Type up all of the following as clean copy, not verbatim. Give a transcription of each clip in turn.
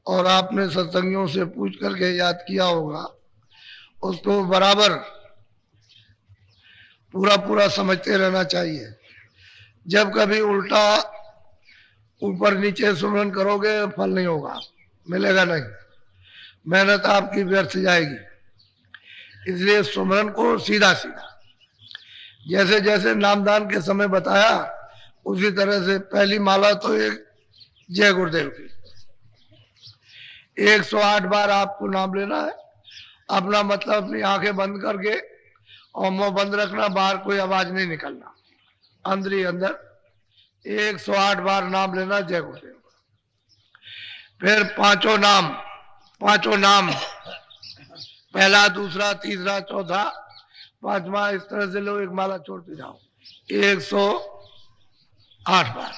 और आपने सत्संगियों से पूछ करके याद किया होगा, उसको बराबर पूरा पूरा समझते रहना चाहिए। जब कभी उल्टा ऊपर नीचे सुमरन करोगे फल नहीं होगा, मिलेगा नहीं, मेहनत आपकी व्यर्थ जाएगी। इसलिए सुमरन को सीधा सीधा जैसे जैसे नामदान के समय बताया उसी तरह से पहली माला तो एक जय गुरुदेव की 108 बार आपको नाम लेना है। अपना मतलब अपनी आंखें बंद करके और मुंह बंद रखना, बाहर कोई आवाज नहीं निकलना, अंदर ही अंदर 108 बार नाम लेना जय गुरुदेव। फिर पांचों नाम पहला दूसरा तीसरा चौथा पांचवा, इस तरह से लोग एक माला छोड़ते जाओ 108 बार।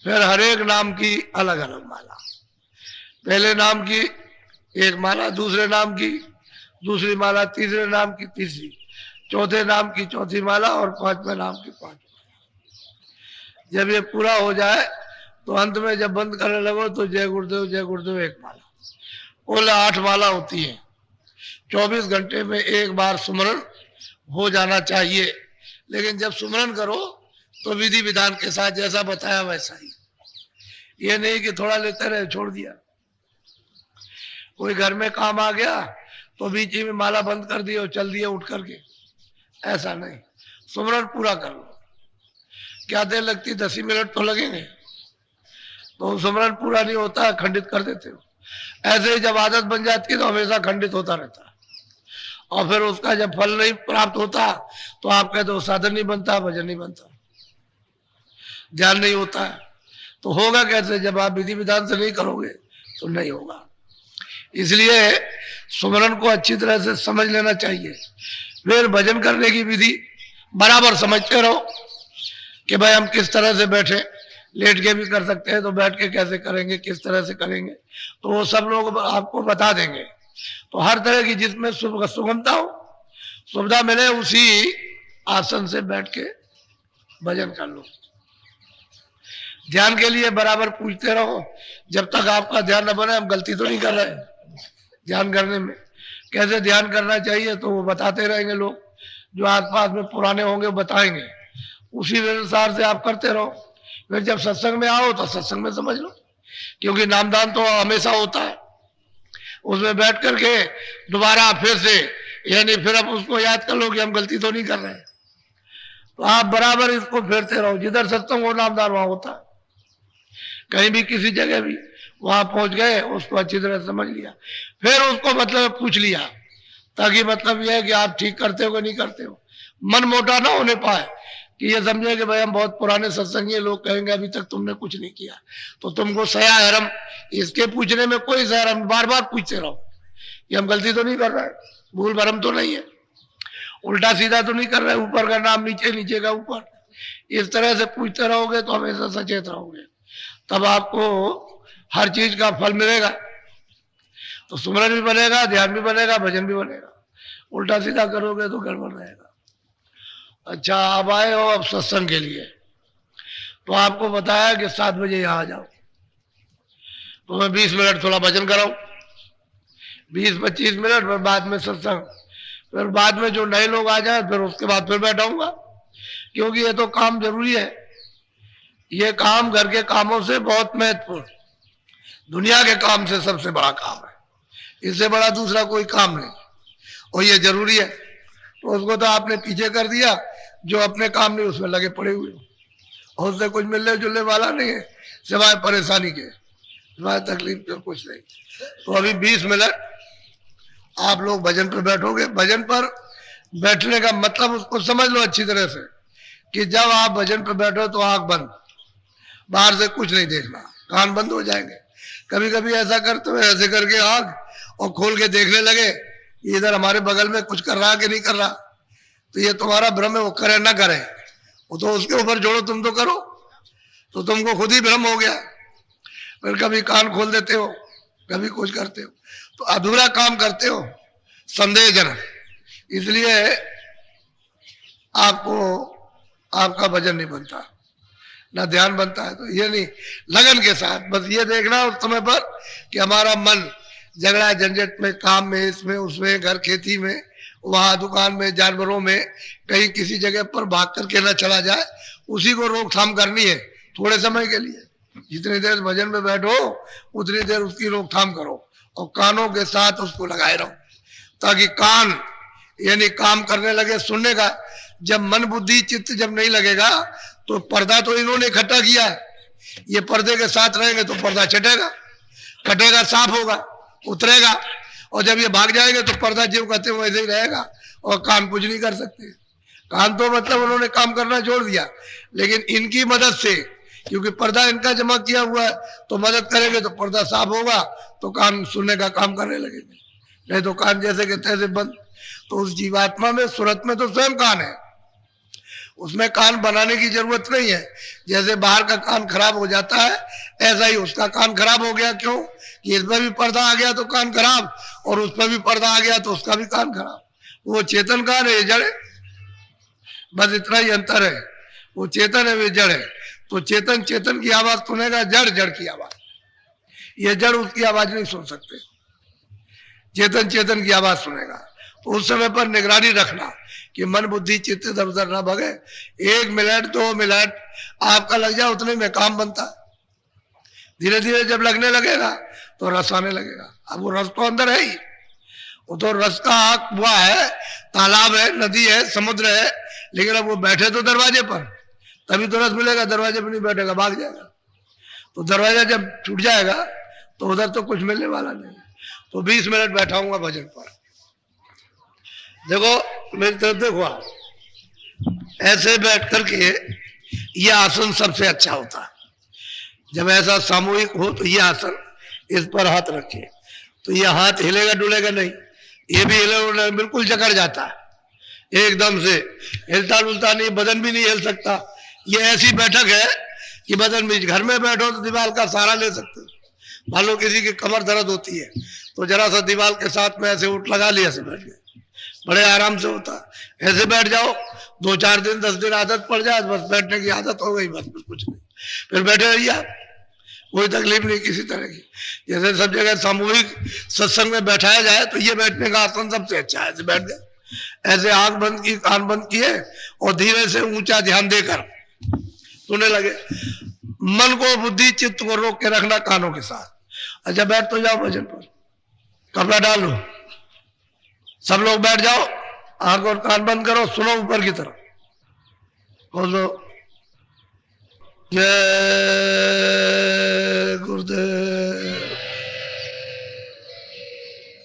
फिर हर एक नाम की अलग अलग माला, पहले नाम की एक माला, दूसरे नाम की दूसरी माला, तीसरे नाम की तीसरी, चौथे नाम की चौथी माला और पांचवें नाम की पांचवी। जब ये पूरा हो जाए तो अंत में जब बंद करने लगो तो जय गुरुदेव एक माला। कुल 8 माला होती है। 24 घंटे में एक बार सुमरन हो जाना चाहिए। लेकिन जब सुमरन करो तो विधि विधान के साथ जैसा बताया वैसा ही, ये नहीं कि थोड़ा लेते रहे छोड़ दिया। कोई घर में काम आ गया तो बीच में माला बंद कर दी और चल दिए उठ करके, ऐसा नहीं। सुमरन पूरा कर लो। क्या देर लगती, 10 मिनट तो लगेंगे, तो सुमरन पूरा नहीं होता, खंडित कर देते हो। ऐसे ही जब आदत बन जाती है तो हमेशा खंडित होता रहता है, और फिर उसका जब फल नहीं प्राप्त होता तो आप कहते हो साधन नहीं बनता, भजन नहीं बनता, ध्यान नहीं होता है। तो होगा कैसे? जब आप विधि विधान से नहीं करोगे तो नहीं होगा। इसलिए सुमरन को अच्छी तरह से समझ लेना चाहिए। फिर भजन करने की विधि बराबर समझते रहो कि भाई हम किस तरह से बैठे, लेट के भी कर सकते हैं तो बैठ के कैसे करेंगे, किस तरह से करेंगे, तो वो सब लोग आपको बता देंगे। तो हर तरह की जिसमें सुगमता हो, सुविधा मिले, उसी आसन से बैठ के भजन कर लो। ध्यान के लिए बराबर पूछते रहो। जब तक आपका ध्यान न बने, हम गलती तो नहीं कर रहे ध्यान करने में, कैसे ध्यान करना चाहिए तो वो बताते रहेंगे लोग, जो आसपास में पुराने होंगे बताएंगे, उसी अनुसार से आप करते रहो। फिर जब सत्संग में आओ तो सत्संग में समझ लो, क्योंकि नामदान तो हमेशा होता है, उसमें बैठ करके दोबारा फिर से, यानी फिर अब उसको याद कर लो कि हम गलती तो नहीं कर रहे हैं। तो आप बराबर इसको फेरते रहो। जिधर सत्संग हो नामदान वहां होता है। कहीं भी किसी जगह भी वहां पहुंच गए, उसको अच्छी तरह समझ लिया, फिर उसको मतलब पूछ लिया, ताकि मतलब यह है कि आप ठीक करते हो कि नहीं करते हो। मन मोटा ना होने पाए कि ये समझे कि भाई हम बहुत पुराने सत्संगी, लोग कहेंगे अभी तक तुमने कुछ नहीं किया, तो तुमको सया हरम, इसके पूछने में कोई सया हरम, बार बार पूछते रहो कि हम गलती तो नहीं कर रहे, भूल भरम तो नहीं है, उल्टा सीधा तो नहीं कर रहे, ऊपर का नाम नीचे, नीचे का ऊपर। इस तरह से पूछते रहोगे तो हमेशा सचेत रहोगे, तब आपको हर चीज का फल मिलेगा। तो सुमरन भी बनेगा, ध्यान भी बनेगा, भजन भी बनेगा। उल्टा सीधा करोगे तो गड़बड़ रहेगा। अच्छा, अब आए हो अब सत्संग के लिए, तो आपको बताया कि 7 बजे यहां आ जाओ, तो मैं 20 मिनट थोड़ा भजन कराऊं, 20-25 मिनट, फिर बाद में सत्संग, फिर बाद में जो नए लोग आ जाए फिर उसके बाद फिर बैठाऊंगा, क्योंकि ये तो काम जरूरी है। ये काम घर के कामों से बहुत महत्वपूर्ण, दुनिया के काम से सबसे बड़ा काम है, इससे बड़ा दूसरा कोई काम नहीं, और ये जरूरी है। तो उसको तो आपने पीछे कर दिया, जो अपने काम नहीं उसमें लगे पड़े हुए, और उससे कुछ मिलने जुलने वाला नहीं है, सिवाय परेशानी के, सिवाय तकलीफ के कुछ नहीं। तो अभी 20 मिनट आप लोग भजन पर बैठोगे। भजन पर बैठने का मतलब उसको समझ लो अच्छी तरह से, कि जब आप भजन पर बैठो तो आंख बंद, बाहर से कुछ नहीं देखना, कान बंद हो जाएंगे। कभी कभी ऐसा करते हुए ऐसे करके आंख और खोल के देखने लगे इधर हमारे बगल में कुछ कर रहा कि नहीं कर रहा, तो ये तुम्हारा भ्रम है, वो करे ना करे, वो तो उसके ऊपर जोड़ो, तुम तो करो, तो तुमको खुद ही भ्रम हो गया। फिर कभी कान खोल देते हो, कभी कुछ करते हो, तो अधूरा काम करते हो, संदेहजनक। इसलिए आपको आपका भजन नहीं बनता। ना ध्यान बनता है। तो ये नहीं, लगन के साथ बस ये देखना उस समय पर कि हमारा मन झगड़ा झंझट में, काम में, इसमें उसमें, घर खेती में, वहां दुकान में, जानवरों में, कहीं किसी जगह पर भाग करके न चला जाए, उसी को रोकथाम करनी है थोड़े समय के लिए। जितनी देर भजन में बैठो उतनी देर उसकी रोकथाम करो और कानों के साथ उसको लगाए रहो, ताकि कान यानी काम करने लगे सुनने का। जब मन बुद्धि चित्त जब नहीं लगेगा तो पर्दा तो इन्होंने इकट्ठा किया है, ये पर्दे के साथ रहेंगे तो पर्दा चटेगा, कटेगा, साफ होगा, उतरेगा, और जब ये भाग जाएंगे तो पर्दा जो कहते हैं वैसे ही रहेगा और कान कुछ नहीं कर सकते। कान तो मतलब उन्होंने काम करना छोड़ दिया, लेकिन इनकी मदद से, क्योंकि पर्दा इनका जमा किया हुआ है, तो मदद करेंगे तो पर्दा साफ होगा, तो कान सुनने का काम करने लगेंगे। नहीं तो कान जैसे के तैसे बंद। तो उस जीवात्मा में, सूरत में तो स्वयं कान है, उसमें कान बनाने की जरूरत नहीं है। जैसे बाहर का कान खराब हो जाता है, ऐसा ही उसका कान खराब हो गया। क्यों? कि इस पर भी पर्दा आ गया तो कान खराब, और उस पर भी पर्दा आ गया तो उसका भी कान खराब। वो चेतन कान है, ये जड़ है, बस इतना ही अंतर है। वो चेतन है, वे जड़ है। तो चेतन चेतन की आवाज सुनेगा, जड़ जड़ की आवाज। ये जड़ उसकी आवाज नहीं सुन सकते, चेतन चेतन की आवाज सुनेगा। तो उस समय पर निगरानी रखना कि मन बुद्धि चित्त इधर उधर ना भगे। 1 मिनट 2 मिनट आपका लग जाए, उतने में काम बनता है। धीरे धीरे जब लगने लगेगा तो रस आने लगेगा। अब वो रस तो अंदर है ही, वो तो रस का हुआ है, तालाब है, नदी है, समुद्र है, लेकिन अब वो बैठे तो दरवाजे पर, तभी तो रस मिलेगा। दरवाजे पर नहीं बैठेगा, भाग जाएगा। तो दरवाजा जब टूट जाएगा तो उधर तो कुछ मिलने वाला नहीं। तो 20 मिनट बैठाऊंगा भजन पर। देखो मेरी तरफ देखो, आप ऐसे बैठ करके, ये आसन सबसे अच्छा होता है। जब ऐसा सामूहिक हो तो ये आसन, इस पर हाथ रखे तो ये हाथ हिलेगा डुलेगा नहीं, ये भी हिलेगा, बिल्कुल जकड़ जाता है एकदम से, हिलता डुलता नहीं, बदन भी नहीं हिल सकता। ये ऐसी बैठक है कि बदन भी, घर में बैठो तो दीवार का सहारा ले सकते हो। मान लो किसी की कमर दर्द होती है तो जरा सा दीवार के साथ में ऐसे उठ लगा लिया, ऐसे बैठ गए, बड़े आराम से होता है। ऐसे बैठ जाओ, 2-4 दिन 10 दिन आदत पड़ जाए, बस बैठने की आदत हो गई, बस कुछ नहीं, फिर बैठे रहिए आप, कोई तकलीफ नहीं किसी तरह की। जैसे सब जगह सामूहिक सत्संग में बैठाया जाए तो ये बैठने का आसन सबसे अच्छा है। ऐसे बैठ गए, ऐसे आंख बंद की, कान बंद किए और धीरे से ऊंचा ध्यान देकर सुनने लगे। मन को, बुद्धि चित्त को रोक के रखना कानों के साथ। अच्छा बैठ तो जाओ भजन पर, कपड़ा डाल लो, सब लोग बैठ जाओ, आंख और कान बंद करो, सुनो ऊपर की तरफ, बोलो जय गुरुदेव,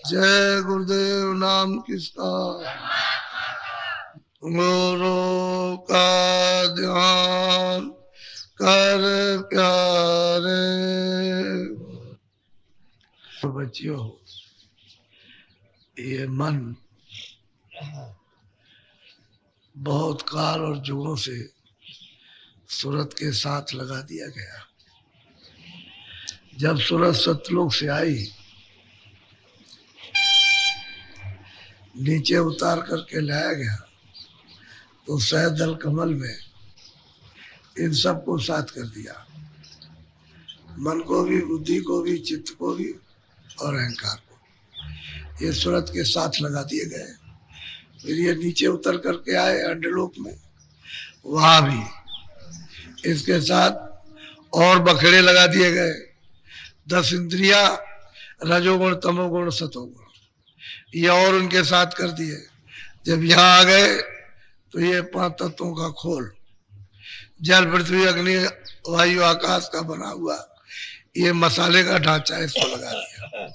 जय गुरुदेव। नाम किसका? गुरु का ध्यान कर प्यारे। बच्चियों, ये मन बहुत काल और जुगों से सूरत के साथ लगा दिया गया। जब सूरत सतलोक से आई, नीचे उतार करके लाया गया, तो सहदल कमल में इन सब को साथ कर दिया, मन को भी, बुद्धि को भी, चित्त को भी और अहंकार को। ये सूरत के साथ लगा दिए गए। फिर ये नीचे उतर करके आए अंडलोक में, वहां भी इसके साथ और बखेड़े लगा दिए गए। 10 इंद्रिया, रजोगुण, तमोगुण, सतोगुण, ये और उनके साथ कर दिए। जब यहाँ आ गए तो ये 5 तत्वों का खोल, जल पृथ्वी अग्नि वायु आकाश का बना हुआ ये मसाले का ढांचा इसको लगा दिया।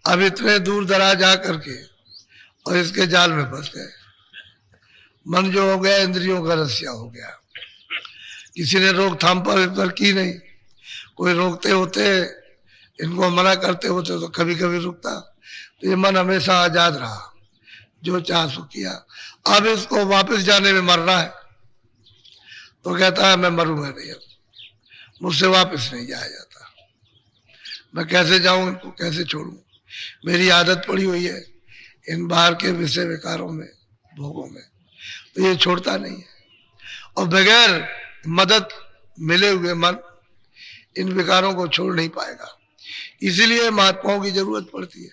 अब इतने दूर दराज जा करके और इसके जाल में फंस गए। मन जो हो गया इंद्रियों का रस्या हो गया। किसी ने रोकथाम पर की नहीं, कोई रोकते होते, इनको मना करते होते तो कभी कभी रुकता। तो ये मन हमेशा आजाद रहा, जो चाह सो किया। अब इसको वापस जाने में मरना है तो कहता है मैं मरूंगा नहीं, अब मुझसे वापस नहीं जाया जाता। मैं कैसे जाऊं, इनको कैसे छोड़ूं? मेरी आदत पड़ी हुई है इन बाहर के विषय विकारों में, भोगों में, तो ये छोड़ता नहीं है। और बगैर मदद मिले हुए मन इन विकारों को छोड़ नहीं पाएगा। इसीलिए महात्माओं की जरूरत पड़ती है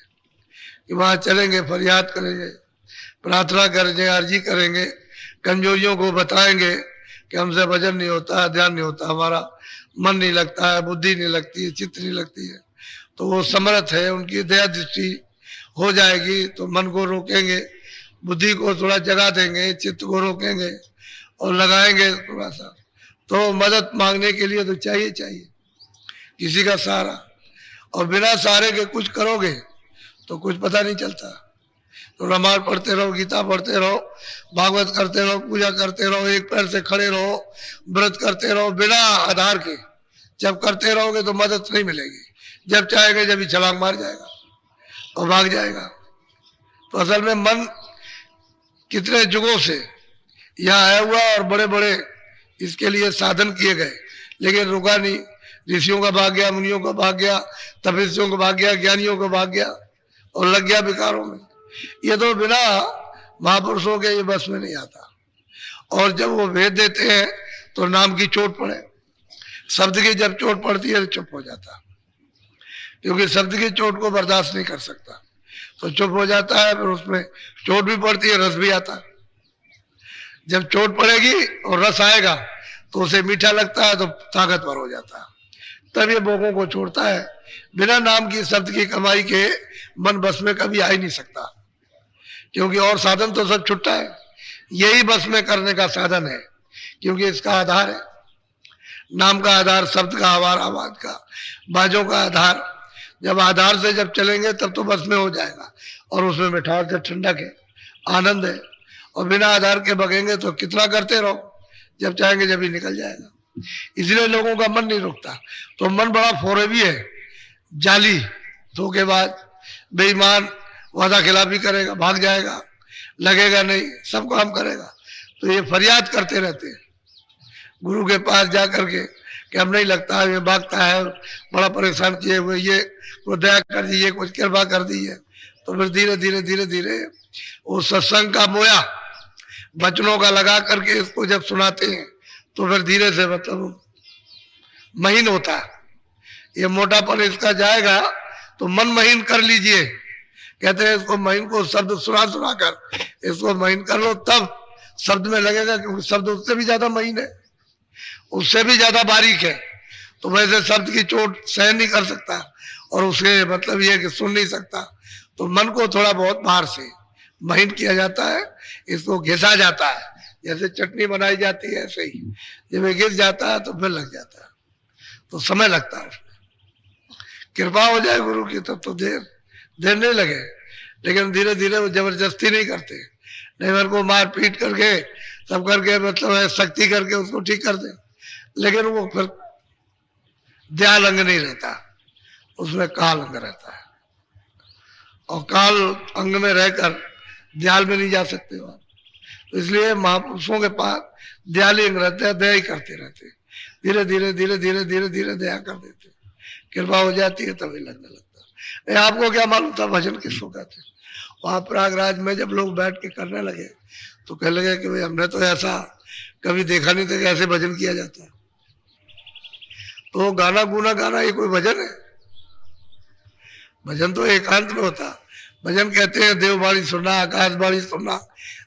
कि वहां चलेंगे, फरियाद करेंगे, प्रार्थना करेंगे, अर्जी करेंगे, कमजोरियों को बताएंगे कि हमसे भजन नहीं होता, ध्यान नहीं होता, हमारा मन नहीं लगता है, बुद्धि नहीं लगती है, चित्त नहीं लगती है। तो वो समर्थ है, उनकी दया दृष्टि हो जाएगी तो मन को रोकेंगे, बुद्धि को थोड़ा जगा देंगे, चित्त को रोकेंगे और लगाएंगे थोड़ा सा। तो मदद मांगने के लिए तो चाहिए किसी का सहारा, और बिना सहारे के कुछ करोगे तो कुछ पता नहीं चलता। तो रामायण पढ़ते रहो, गीता पढ़ते रहो, भागवत करते रहो, पूजा करते रहो, एक पैर से खड़े रहो, व्रत करते रहो, बिना आधार के जब करते रहोगे तो मदद नहीं मिलेगी। जब चाहेगा जब ही छलांग मार जाएगा और भाग जाएगा। तो असल में मन कितने युगों से यहाँ आया हुआ और बड़े बड़े इसके लिए साधन किए गए, लेकिन रुका नहीं। ऋषियों का भाग गया, मुनियों का भाग गया, तपस्वियों का भाग गया, ज्ञानियों का भाग गया और लग गया विकारों में। ये तो बिना महापुरुषों के ये बस में नहीं आता। और जब वो भेद देते हैं तो नाम की चोट पड़े, शब्द की जब चोट पड़ती है तो चुप हो जाता, क्योंकि शब्द की चोट को बर्दाश्त नहीं कर सकता, तो चुप हो जाता है। फिर उसमें चोट भी पड़ती है, रस भी आता है। जब चोट पड़ेगी और रस आएगा तो उसे मीठा लगता है, तो ताकतवर हो जाता है, तब ये भोगों को छोड़ता है। बिना नाम की शब्द की कमाई के मन बस में कभी आ ही नहीं सकता, क्योंकि और साधन तो सब छुट्टा है, यही बस में करने का साधन है, क्योंकि इसका आधार है। नाम का आधार शब्द का, आवाज का, बाजों का आधार। जब आधार से जब चलेंगे तब तो बस में हो जाएगा, और उसमें मिठास है, ठंडक है, आनंद है। और बिना आधार के बगेंगे तो कितना करते रहो, जब चाहेंगे जब ही निकल जाएगा। इसलिए लोगों का मन नहीं रुकता। तो मन बड़ा फोरेबी है, जाली, धोखेबाज, बेईमान, वादा खिलाफी करेगा, भाग जाएगा, लगेगा नहीं, सब काम करेगा। तो ये फरियाद करते रहते हैं गुरु के पास जा करके कि हम नहीं लगता है, ये भागता है, बड़ा परेशान किए हुए, ये को दया कर दीजिए, कुछ कृपा कर दीजिए। तो फिर धीरे धीरे धीरे धीरे वो सत्संग का मोया वचनों का लगा करके इसको जब सुनाते हैं तो फिर धीरे से मतलब महीन होता है। ये मोटापन इसका जाएगा तो मन महीन कर लीजिए, कहते हैं इसको महीन को शब्द सुना सुना कर इसको महीन कर लो, तब शब्द में लगेगा, क्योंकि शब्द उससे भी ज्यादा महीन है, उससे भी ज्यादा बारीक है। तो वैसे शब्द की चोट सहन नहीं कर सकता, और उसके मतलब ये कि सुन नहीं सकता। तो मन को थोड़ा बहुत बाहर से महीन किया जाता है, इसको घिसा जाता है, जैसे चटनी बनाई जाती है ऐसे ही। जब ये घिस जाता है तो फिर लग जाता है, तो समय लगता है उसमें। कृपा हो जाए गुरु की तब तो देर नहीं लगे, लेकिन धीरे धीरे वो जबरदस्ती नहीं करते, नहीं मेरे को मार पीट करके सब करके मतलब सख्ती करके उसको ठीक कर दे, लेकिन वो फिर दयाल अंग नहीं रहता, उसमें काल अंग रहता है, और काल अंग में रहकर दयाल में नहीं जा सकते वहां। तो इसलिए महापुरुषों के पास दयाली अंग रहते हैं, दया ही करते रहते हैं, धीरे धीरे धीरे धीरे धीरे धीरे दया कर देते, कृपा हो जाती है, तभी लगने लगता है। आपको क्या मालूम था भजन किसको कहते? वहां प्रयागराज में जब लोग बैठ के करने लगे तो कहने लगे कि भाई हमने तो ऐसा कभी देखा नहीं था कि ऐसे भजन किया जाता है। तो गाना गुना गाना ये कोई भजन है? भजन तो एकांत में होता। भजन कहते हैं देववाणी सुनना, आकाशवाणी सुनना,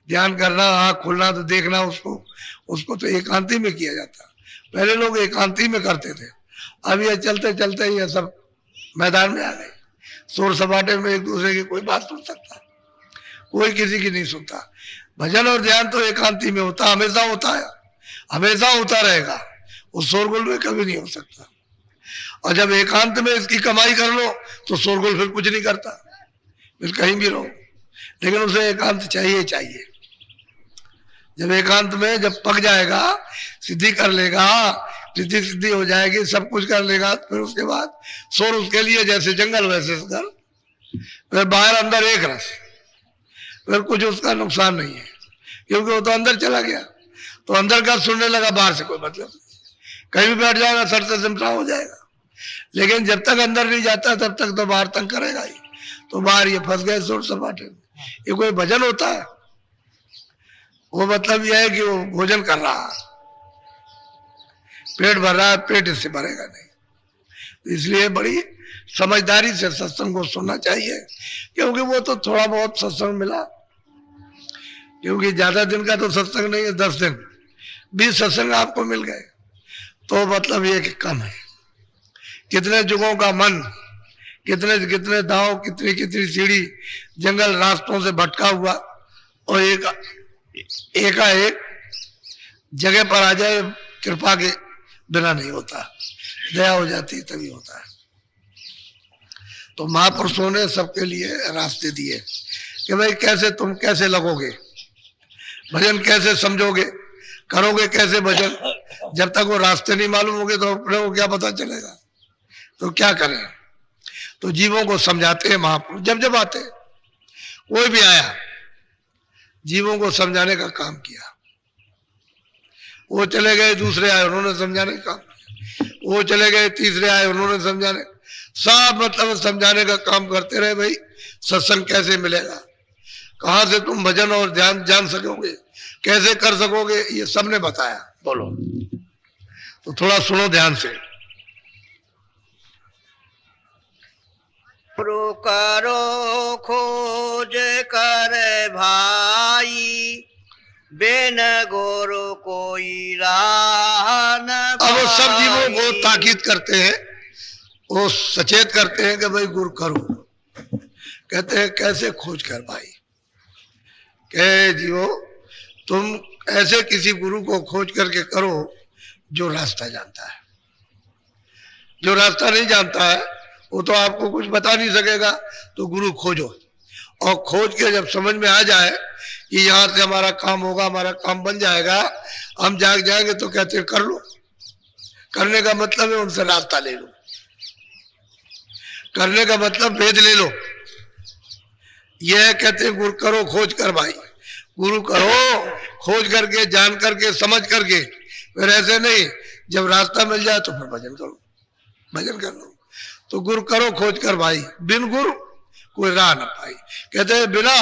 ध्यान करना, आँख खोलना तो देखना उसको तो एकांती में किया जाता। पहले लोग एकांती में करते थे, अब ये चलते चलते ये सब मैदान में आ गए। शोर सपाटे में एक दूसरे की कोई बात सुन सकता, कोई किसी की नहीं सुनता। भजन और ध्यान तो एकांती में होता, हमेशा होता है, हमेशा होता रहेगा, उस शोरगुल में कभी नहीं हो सकता। और जब एकांत में इसकी कमाई कर लो तो शोरगुल फिर कुछ नहीं करता, फिर कहीं भी रहो, लेकिन उसे एकांत चाहिए चाहिए। जब एकांत में जब पक जाएगा, सिद्धि कर लेगा, सिद्धि हो जाएगी, सब कुछ कर लेगा, फिर उसके बाद शोर उसके लिए जैसे जंगल वैसे घर, फिर बाहर अंदर एक रस, फिर कुछ उसका नुकसान नहीं है, क्योंकि वो तो अंदर चला गया। तो अंदर का सुनने लगा, बाहर से कोई मतलब नहीं, कहीं भी बैठ जाएगा सर से सिमटा हो जाएगा। लेकिन जब तक अंदर नहीं जाता तब तक तो बाहर तंग करेगा ही। तो बाहर ये फंस गए शोर सपाटे में। ये कोई भजन होता है? वो मतलब यह है कि वो भोजन कर रहा है, पेट भर रहा है, पेट इससे भरेगा नहीं। इसलिए बड़ी समझदारी से सत्संग को सुनना चाहिए, क्योंकि वो तो थोड़ा बहुत सत्संग मिला, क्योंकि ज्यादा दिन का तो सत्संग नहीं है, 10 दिन 20 सत्संग आपको मिल गए तो मतलब ये कि कम है। कितने जुगों का मन, कितने कितने दांव, कितनी कितनी सीढ़ी जंगल रास्तों से भटका हुआ, और एकाएक जगह पर आ जाए, कृपा के बिना नहीं होता, दया हो जाती तभी होता है। तो महापुरुषों ने सबके लिए रास्ते दिए कि भाई कैसे तुम कैसे लगोगे, भजन कैसे समझोगे, करोगे कैसे भजन। जब तक वो रास्ते नहीं मालूम होंगे तो अपने को क्या पता चलेगा, तो क्या करें। तो जीवों को समझाते हैं महापुरुष, जब जब आते, कोई भी आया जीवों को समझाने का काम किया। वो चले गए, दूसरे आए, उन्होंने समझाने का काम किया। वो चले गए, तीसरे आए, उन्होंने समझाने, सब मतलब समझाने का काम करते रहे। भाई सत्संग कैसे मिलेगा, कहां से तुम भजन और ध्यान जान सकोगे, कैसे कर सकोगे, ये सबने बताया। बोलो, तो थोड़ा सुनो ध्यान से। करो खोज कर भाई, बिन गुरु कोई राह न पाई। अब सब जीवों को ताकीद करते हैं, वो सचेत करते हैं कि भाई गुरु करो। कहते हैं कैसे खोज कर भाई, कहे जीवो तुम ऐसे किसी गुरु को खोज करके करो जो रास्ता जानता है। जो रास्ता नहीं जानता है वो तो आपको कुछ बता नहीं सकेगा, तो गुरु खोजो, और खोज के जब समझ में आ जाए कि यहाँ से हमारा काम होगा, हमारा काम बन जाएगा, हम जाग जाएंगे, तो कहते हैं कर लो। करने का मतलब है उनसे रास्ता ले लो, करने का मतलब भेद ले लो। यह कहते हैं गुरु करो खोज कर भाई, गुरु करो खोज करके, जान करके, समझ करके, फिर ऐसे नहीं जब रास्ता मिल जाए तो फिर भजन करो, भजन कर लो। तो गुरु करो खोज कर भाई, बिन गुरु कोई राह न पाई। कहते हैं बिना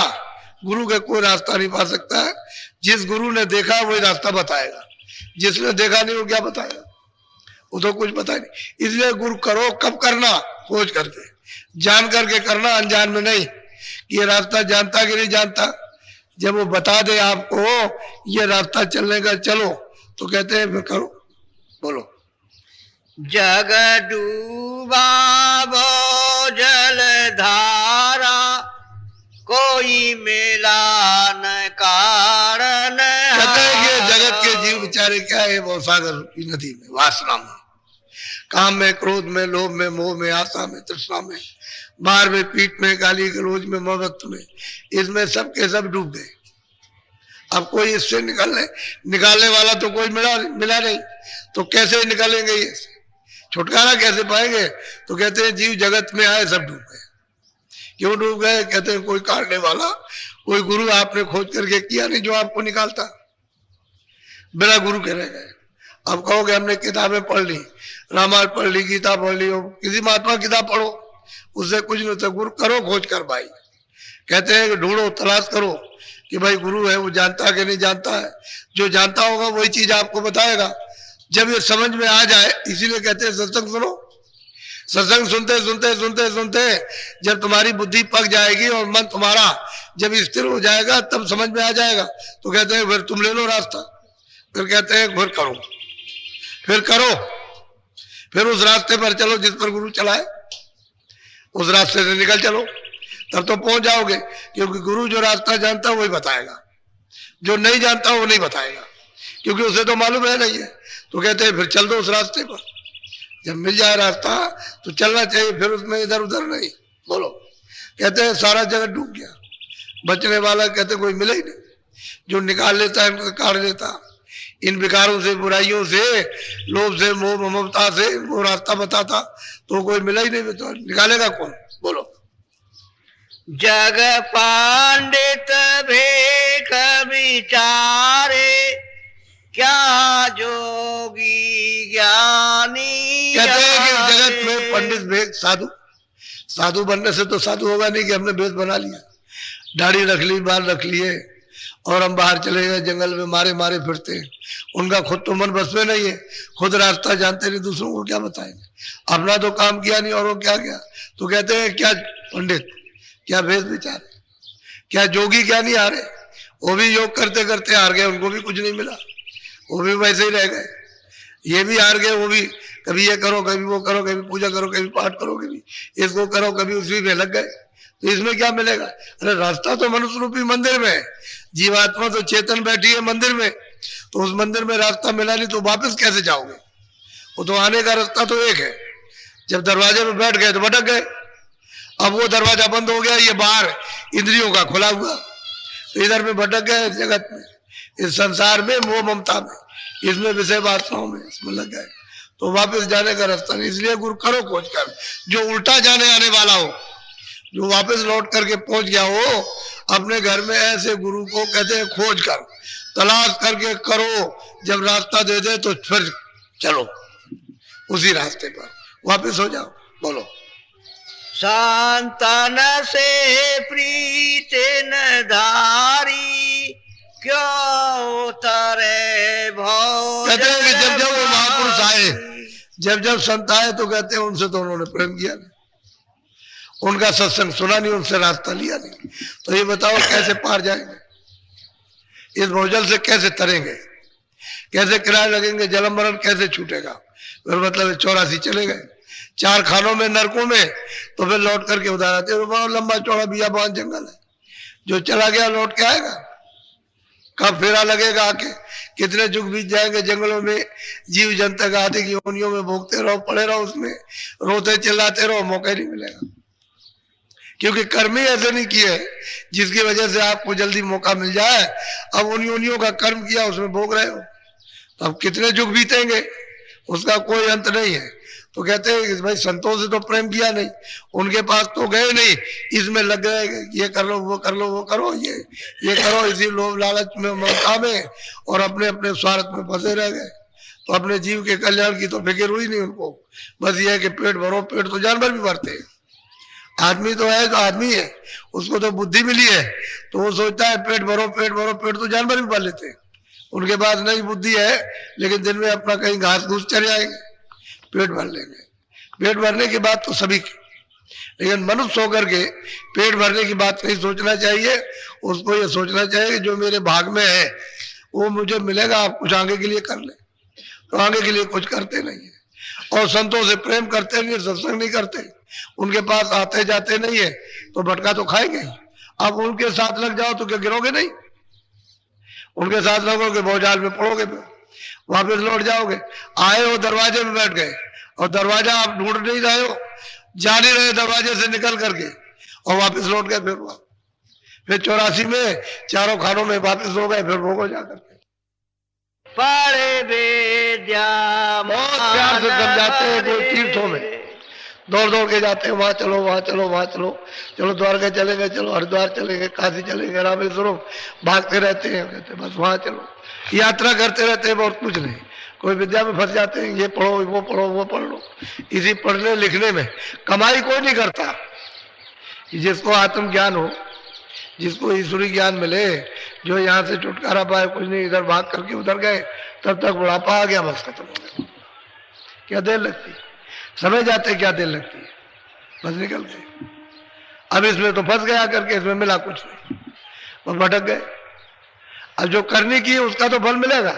गुरु के कोई रास्ता नहीं पा सकता है। जिस गुरु ने देखा वही रास्ता बताएगा, जिसने देखा नहीं वो क्या बताएगा, वो तो कुछ बताए नहीं। इसलिए गुरु करो कब करना, खोज करके, जान करके करना, अनजान में नहीं कि ये रास्ता जानता कि नहीं जानता। जब वो बता दे आपको ये रास्ता चलने का, चलो, तो कहते हैं फिर करो। बोलो, जग डूबा वो जल धारा, कोई मिला न कारण। कहते हैं कि जगत के जीव बेचारे क्या है, वो सागर की नदी में, वासना में, काम में, क्रोध में, लोभ में, मोह में, आशा में, तृष्णा में, मार में, पीठ में, गाली गलौज में, मोहब्बत में, इसमें सब के सब डूब गए। अब कोई इससे निकालने वाला तो कोई मिला नहीं, तो कैसे निकालेंगे, ये छुटकारा कैसे पाएंगे। तो कहते हैं जीव जगत में आए सब डूब गए। क्यों डूब गए, कहते हैं कोई काटने वाला, कोई गुरु आपने खोज करके किया नहीं जो आपको निकालता, बिना गुरु के रह गए। अब कहोगे हमने किताबें पढ़ ली, रामायण पढ़ ली, गीता पढ़ ली, किसी महात्मा किताब पढ़ो, उससे कुछ नहीं होता। गुरु करो खोज कर भाई। कहते हैं कि ढूंढो, तलाश करो कि भाई गुरु है वो जानता कि नहीं जानता है। जो जानता होगा वही चीज आपको बताएगा, जब ये समझ में आ जाए। इसीलिए कहते हैं सत्संग सुनो। सत्संग सुनते सुनते सुनते सुनते जब तुम्हारी बुद्धि पक जाएगी और मन तुम्हारा जब स्थिर हो जाएगा, तब समझ में आ जाएगा। तो कहते हैं फिर तुम ले लो रास्ता। फिर कहते हैं फिर करो, फिर करो, फिर उस रास्ते पर चलो जिस पर गुरु चलाए, उस रास्ते से निकल चलो, तब तो पहुंच जाओगे। क्योंकि गुरु जो रास्ता जानता है वही बताएगा, जो नहीं जानता वो नहीं बताएगा, क्योंकि उसे तो मालूम है नहीं है। तो कहते हैं फिर चल दो उस रास्ते पर, जब मिल जाए रास्ता तो चलना चाहिए, फिर उसमें इधर उधर नहीं। बोलो, कहते हैं सारा जगत डूब गया, बचने वाला कहते कोई मिला ही नहीं, जो निकाल लेता है इनको काट लेता। इन विकारों से, बुराइयों से, लोभ से, मोह ममता से इनको रास्ता बताता, तो कोई मिला ही नहीं, तो निकालेगा कौन। बोलो, जग पंडित भेख विचारे, क्या जोगी ज्ञानी। कहते हैं कि जगत में पंडित भेख, साधु, साधु बनने से तो साधु होगा नहीं कि हमने भेष बना लिया, दाढ़ी रख ली, बाल रख लिए और हम बाहर चले गए जंगल में, मारे मारे फिरते हैं। उनका खुद तो मन बस में नहीं है, खुद रास्ता जानते नहीं, दूसरों को क्या बताएंगे। अपना तो काम किया नहीं, और वो क्या किया। तो कहते हैं क्या पंडित, क्या भेष विचार, क्या जोगी क्या नहीं हारे। वो भी योग करते करते हार गए, उनको भी कुछ नहीं मिला, वो भी वैसे ही रह गए। ये भी हार गए, वो भी कभी ये करो कभी वो करो, कभी पूजा करो कभी पाठ करो, कभी इसको करो, कभी उसी में लग गए। तो इसमें क्या मिलेगा। अरे रास्ता तो मनुष्य रूपी मंदिर में है, जीवात्मा तो चेतन बैठी है मंदिर में, तो उस मंदिर में रास्ता मिला नहीं तो वापस कैसे जाओगे। वो तो आने का रास्ता तो एक है। जब दरवाजे में बैठ गए तो भटक गए। अब वो दरवाजा बंद हो गया, ये बाहर इंद्रियों का खुला हुआ, तो इधर में भटक गए, इस जगत में, इस संसार में, मोह ममता में, इसमें विषय वासनाओं में, इसमें लग गए। तो वापस जाने का रास्ता नहीं। इसलिए गुरु करो खोज कर, जो उल्टा जाने आने वाला हो, जो वापस लौट करके पहुंच गया हो अपने घर में, ऐसे गुरु को कहते हैं खोज कर, तलाश करके करो। जब रास्ता दे दे तो फिर चलो उसी रास्ते पर वापस हो जाओ। बोलो। संतन से प्रीत न धारी, क्यों उतरे भोजन। कहते हैं कि जब जब वो महापुरुष आए, जब जब संत आए तो कहते हैं उनसे तो उन्होंने प्रेम किया नहीं, उनका सत्संग सुना नहीं, उनसे रास्ता लिया नहीं। तो ये बताओ कैसे पार जाएंगे, इस भोजल से कैसे तरेंगे, कैसे किराए लगेंगे, जन्म मरण कैसे छूटेगा। फिर मतलब 84 चले गए 4 खानों में, नरकों में, तो फिर लौट करके उधार आते। बहुत लंबा चौड़ा बियाबान जंगल है, जो चला गया लौट के आएगा। कब फेरा लगेगा आके, कितने युग बीत जाएंगे जंगलों में, जीव जंतु का आदि की योनियों में भोगते रहो, पड़े रहो उसमें, रोते चिल्लाते रहो, मौका नहीं मिलेगा। क्योंकि कर्म ही ऐसे नहीं किए जिसकी वजह से आपको जल्दी मौका मिल जाए। अब उन योनियों का कर्म किया, उसमें भोग रहे हो, तो अब कितने युग बीतेंगे, उसका कोई अंत नहीं है। तो कहते हैं कि भाई संतों से तो प्रेम किया नहीं, उनके पास तो गए नहीं, इसमें लग गए, ये कर लो वो कर लो वो करो, ये करो, इसी लोभ लालच में, ममता में, और अपने अपने स्वार्थ में फंसे रह गए। तो अपने जीव के कल्याण की तो फिक्र हुई नहीं उनको, बस ये है कि पेट भरो। पेट तो जानवर भी भरते हैं, आदमी तो है, तो आदमी है, उसको तो बुद्धि मिली है, तो वो सोचता है पेट भरो पेट भरो। पेट तो जानवर भी भर लेते हैं, उनके पास नहीं बुद्धि है, लेकिन दिन में अपना कहीं घास घूस चले आएंगे, पेट भर लेंगे। पेट भरने की बात तो सभी की, लेकिन मनुष्य होकर के पेट भरने की बात नहीं सोचना चाहिए। उसको ये सोचना चाहिए कि जो मेरे भाग में है वो मुझे मिलेगा, आप कुछ आगे के लिए कर ले। तो आगे के लिए कुछ करते नहीं है, और संतों से प्रेम करते नहीं, सत्संग नहीं करते, उनके पास आते जाते नहीं है, तो भटका तो खाएंगे। अब उनके साथ लग जाओ तो क्या गिरोगे नहीं, उनके साथ लगोगे भौजाल में पड़ोगे, फिर वापस लौट जाओगे। आए हो दरवाजे में बैठ गए, और दरवाजा आप ढूंढ नहीं रहे हो, जा नहीं रहे दरवाजे से निकल करके, और वापस लौट गए। फिर 84 में 4 खानों में वापस हो गए, फिर भोगो जाकर। पढ़े विद्या बहुत प्यार से समझाते हैं, कोई तीर्थों में दौड़ दौड़ के जाते हैं, वहां चलो वहां चलो वहां चलो, चलो द्वारका चलेंगे, चलो हरिद्वार चलेंगे, काशी चलेंगे, रामेश्वरम, भागते रहते हैं, कहते बस वहां चलो, यात्रा करते रहते हैं, बहुत कुछ नहीं। कोई विद्या में फंस जाते हैं, ये पढ़ो वो पढ़ो वो पढ़ लो। इसी पढ़ने लिखने में कमाई कोई नहीं करता। जिसको आत्मज्ञान हो, जिसको ईश्वरी ज्ञान मिले, जो यहाँ से छुटकारा पाए, कुछ नहीं, इधर भाग करके उधर गए, तब तक बुढ़ापा आ गया, बस खत्म हो गया। क्या देर लगती है, समय जाते क्या देर लगती है, बस निकल गए। अब इसमें तो फंस गया करके, इसमें मिला कुछ नहीं, बस भटक गए। अब जो करने की है उसका तो फल मिलेगा,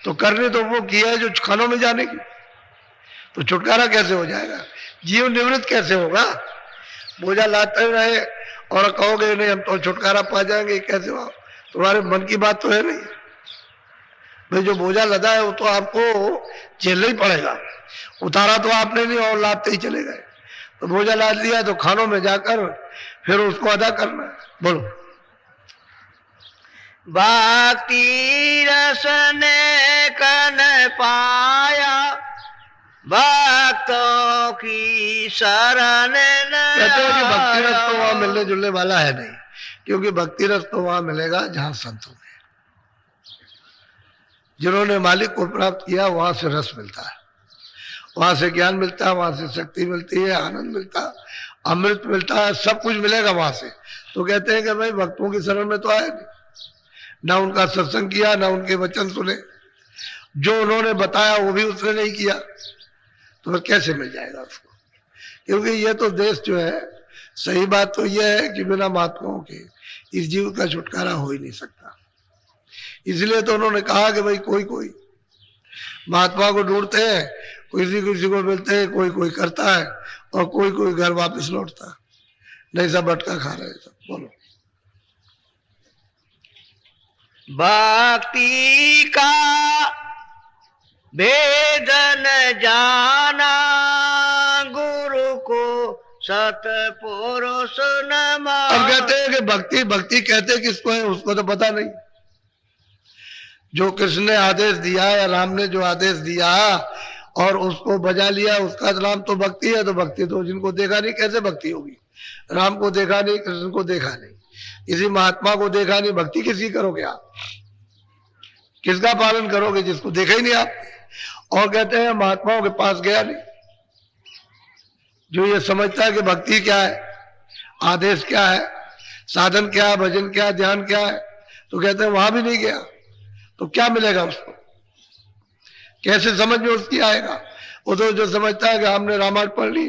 तो करने तो वो किया है जो खानों में जाने की, तो छुटकारा कैसे हो जाएगा, जीव निवृत्त कैसे होगा। बोझा लाते रहे और कहोगे नहीं हम तो छुटकारा पा जाएंगे, कैसे हो। तुम्हारे मन की बात तो है नहीं भाई, जो बोझा लदा है वो तो आपको झेलना ही पड़ेगा, उतारा तो आपने नहीं और लादते ही चले गए। तो बोझा लाद लिया तो खानों में जाकर फिर उसको अदा करना है। बोलो। भक्ति रस ने कन पाया, भक्तों की शरण कहते हैं कि भक्ति रस तो वहां मिलने जुलने वाला है नहीं, क्योंकि भक्ति रस तो वहां मिलेगा जहां संतों में, जिन्होंने मालिक को प्राप्त किया, वहां से रस मिलता है, वहां से ज्ञान मिलता है, वहां से शक्ति मिलती है, आनंद मिलता है, अमृत मिलता है, सब कुछ मिलेगा वहां से। तो कहते हैं कि भाई भक्तों की शरण में तो आए नहीं, ना उनका सत्संग किया, ना उनके वचन सुने, जो उन्होंने बताया वो भी उसने नहीं किया, तो फिर कैसे मिल जाएगा उसको? क्योंकि ये तो देश जो है, सही बात तो यह है कि बिना महात्माओं के इस जीव का छुटकारा हो ही नहीं सकता। इसलिए तो उन्होंने कहा कि भाई कोई कोई महात्मा को ढूंढते हैं, किसी किसी को मिलते हैं, कोई कोई करता है और कोई कोई घर वापस लौटता है, नहीं सब भटका खा रहे हैं सब। बोलो। भक्ति का भेदन जाना, गुरु को सतपुरुष न अब कहते हैं कि भक्ति भक्ति कहते किसको है, उसको तो पता नहीं। जो कृष्ण ने आदेश दिया या राम ने जो आदेश दिया और उसको बजा लिया, उसका नाम तो भक्ति है। तो भक्ति तो जिनको देखा नहीं कैसे भक्ति होगी? राम को देखा नहीं, कृष्ण को देखा नहीं, किसी महात्मा को देखा नहीं, भक्ति किसकी करोगे आप? किसका पालन करोगे जिसको देखा ही नहीं आप? और कहते हैं महात्माओं के पास गया नहीं, जो ये समझता है कि भक्ति क्या है, आदेश क्या है, साधन क्या है, भजन क्या है, ध्यान क्या है, तो कहते हैं वहां भी नहीं गया, तो क्या मिलेगा उसको? कैसे समझ में उसकी आएगा? वो तो जो समझता है कि हमने रामायण पढ़ ली,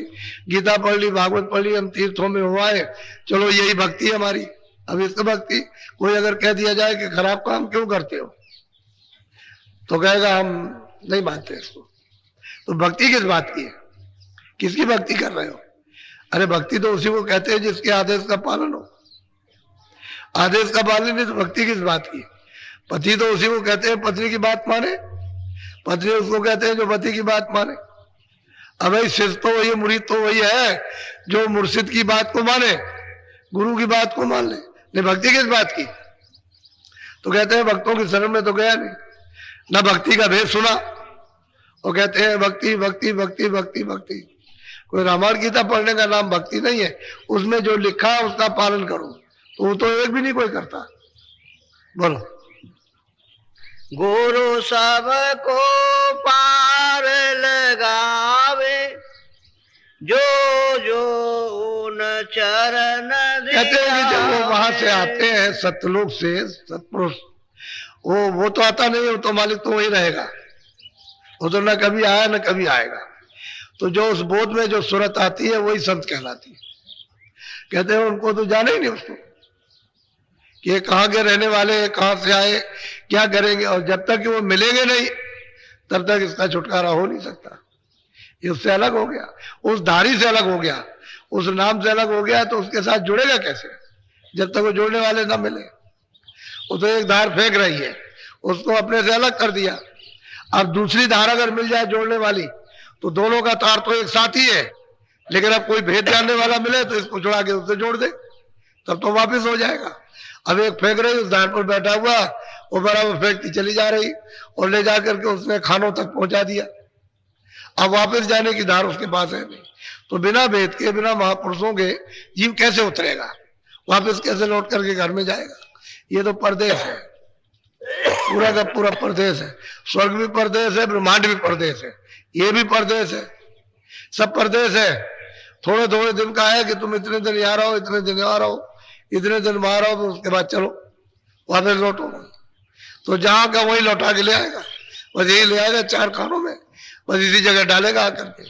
गीता पढ़ ली, भागवत पढ़ ली, हम तीर्थों में हुआ है, चलो यही भक्ति है हमारी। अब इसका भक्ति कोई अगर कह दिया जाए कि खराब काम क्यों करते हो, तो कहेगा हम नहीं मानते इसको। तो भक्ति किस बात की है? किसकी भक्ति कर रहे हो? अरे भक्ति तो उसी को कहते हैं जिसके आदेश का पालन हो। आदेश का पालन नहीं तो भक्ति किस बात की? पति तो उसी को कहते हैं पत्नी की बात माने, पत्नी उसको कहते हैं जो पति की बात माने। अब भाई शिष्य तो वही, मुरीद तो वही है जो मुर्शिद की बात को माने, गुरु की बात को मान ले। नहीं भक्ति किस बात की? तो कहते हैं भक्तों की शरण में तो गया नहीं, ना भक्ति का भेद सुना, और कहते हैं भक्ति भक्ति भक्ति भक्ति भक्ति। कोई रामायण गीता पढ़ने का नाम भक्ति नहीं है, उसमें जो लिखा है उसका पालन करो, तो वो तो एक भी नहीं कोई करता। बोलो। गुरु सबको पार लगावे, जो जो उन चरण कहते हैं कि जब वो वहां से आते हैं सतलोक से, सतपुरुष, वो तो आता नहीं, वो तो मालिक तो वही रहेगा, वो तो न कभी आया न कभी आएगा। तो जो उस बोध में जो सूरत आती है वही संत कहलाती है। कहते हैं उनको तो जाने ही नहीं उसको कि ये कहाँ के रहने वाले हैं, कहाँ से आए, क्या करेंगे, और जब तक कि वो मिलेंगे नहीं तब तक इसका छुटकारा हो नहीं सकता। ये उससे अलग हो गया, उस धारी से अलग हो गया, उस नाम से अलग हो गया, तो उसके साथ जुड़ेगा कैसे जब तक वो जोड़ने वाले ना मिले? वो तो एक धार फेंक रही है, उसको अपने से अलग कर दिया। अब दूसरी धार अगर मिल जाए जोड़ने वाली, तो दोनों का तार तो एक साथ ही है, लेकिन अब कोई भेद जानने वाला मिले तो इसको जुड़ा के उससे जोड़ दे, तब तो वापस हो जाएगा। अब एक फेंक रही, उस धार पर बैठा हुआ, वो बराबर फेंकती चली जा रही और ले जाकर के उसने खानों तक पहुंचा दिया। अब वापस जाने की धार उसके पास है नहीं, तो बिना भेद के, बिना महापुरुषों के जीव कैसे उतरेगा, वापस कैसे लौट करके घर में जाएगा? ये तो परदेश है, पूरा का पूरा परदेश है। स्वर्ग भी परदेश है, ब्रह्मांड भी परदेश है, ये भी परदेश है, सब परदेश है। थोड़े थोड़े दिन का है कि तुम इतने दिन यहाँ रहो, इतने दिन यहाँ रहो, इतने दिन वहां रहो, तो उसके बाद चलो वापस लौटो। तो जहां का वही लौटा के ले आएगा, बस यही ले आएगा चार खानों में, बस इसी जगह डालेगा आकर के,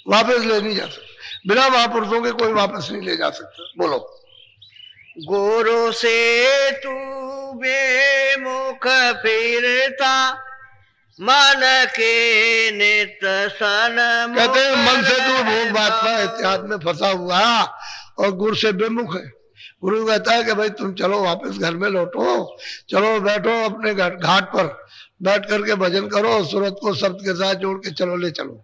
वापस ले नहीं जा सकता। बिना महापुरुषों के कोई वापस नहीं ले जा सकता। बोलो। गुरु से तू बेमुख फिरता, मन के नित सन। कहते हैं मन से तू भोग बात इत्याद में फंसा हुआ और गुरु से बेमुख है। गुरु कहता है कि भाई तुम चलो वापस घर में लौटो, चलो बैठो अपने घाट पर बैठ करके भजन करो, सूरत को शब्द के साथ जोड़ के चलो, ले चलो।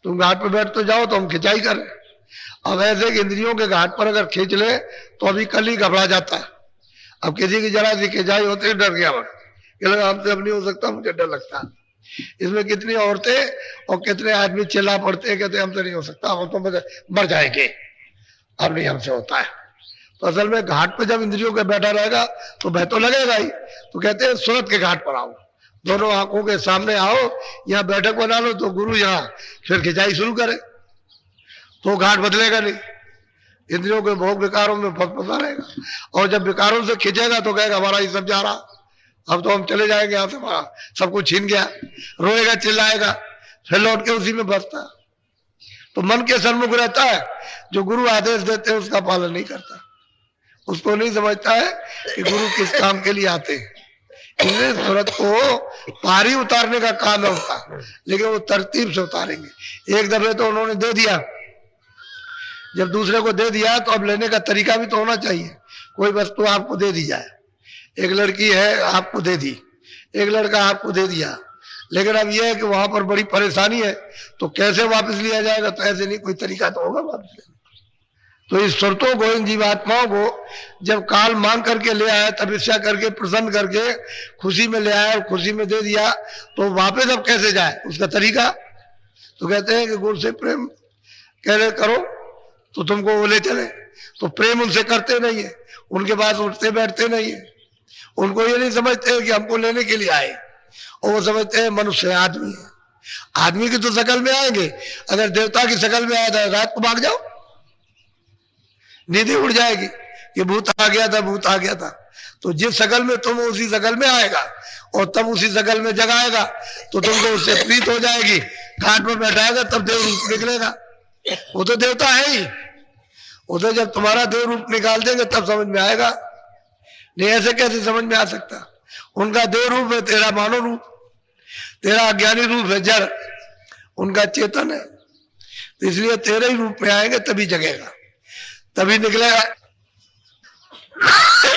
तुम घाट पर बैठ तो जाओ तो हम खिंचाई करें। अब ऐसे इंद्रियों के घाट पर अगर खींच ले तो अभी कल ही घबरा जाता है। अब किसी की जरा सी खिंचाई होते ही डर गया, हमसे अब नहीं हो सकता, मुझे डर लगता है। इसमें कितनी औरतें और कितने आदमी चिल्ला पड़ते हैं, कहते हमसे नहीं हो सकता, हम तो मर जाएंगे, अब नहीं हमसे होता है। तो असल में घाट पर जब इंद्रियों के बैठा रहेगा तो भय तो लगेगा ही। तो कहते हैं सूरत के घाट पर आओ, दोनों आंखों के सामने आओ, यहाँ बैठक बना लो, तो गुरु यहाँ फिर खिंचाई शुरू करे, तो घाट बदलेगा नहीं। इंद्रियों के भोग विकारों में फंसा रहेगा, और जब विकारों से खींचेगा तो कहेगा हमारा ये सब जा रहा, अब तो हम चले जाएंगे यहाँ से, सब कुछ छीन गया, रोएगा चिल्लाएगा, फिर लौट के उसी में फंसता। तो मन के सन्मुख रहता है, जो गुरु आदेश देते हैं उसका पालन नहीं करता, उसको नहीं समझता है कि गुरु किस काम के लिए आते हैं। इसलिए सूरत को पारी उतारने का काम है उसका, लेकिन वो तरतीब से उतारेंगे। एक दफे तो उन्होंने दे दिया, जब दूसरे को दे दिया तो अब लेने का तरीका भी तो होना चाहिए। कोई वस्तु आपको दे दी जाए, एक लड़की है आपको दे दी, एक लड़का आपको दे दिया, लेकिन अब यह है कि वहां पर बड़ी परेशानी है, तो कैसे वापस लिया जाएगा? तो ऐसे नहीं, कोई तरीका तो होगा वापस लेने। तो इस सुरतों को, इन जीवात्माओं को जब काल मांग करके ले आया, तपस्या करके प्रसन्न करके खुशी में ले आया और खुशी में दे दिया, तो वापस अब कैसे जाए, उसका तरीका? तो कहते हैं कि गुरु से प्रेम कह रहे करो तो तुमको वो ले चले, तो प्रेम उनसे करते नहीं है, उनके पास उठते बैठते नहीं है, उनको ये नहीं समझते कि हमको लेने के लिए आए, और वो समझते हैं मनुष्य आदमी है। आदमी की तो शकल में आएंगे, अगर देवता की शकल में आया था रात को भाग जाओ, नींद उड़ जाएगी कि भूत आ गया था, भूत आ गया था। तो जिस शकल में तुम, उसी शकल में आएगा, और तब उसी शकल में जगाएगा, तो तुमको उससे प्रीत हो जाएगी, घाट पर बैठाएगा, तब देव रूप निकलेगा। वो तो देवता है ही, वो तो जब तुम्हारा देव रूप निकाल देंगे तब समझ में आएगा, नहीं ऐसे कैसे समझ में आ सकता? उनका देव रूप है तेरा मानव रूप, तेरा अज्ञानी रूप है जड़, उनका चेतन है। तो इसलिए तेरे ही रूप में आएंगे तभी जगेगा, तभी निकलेगा।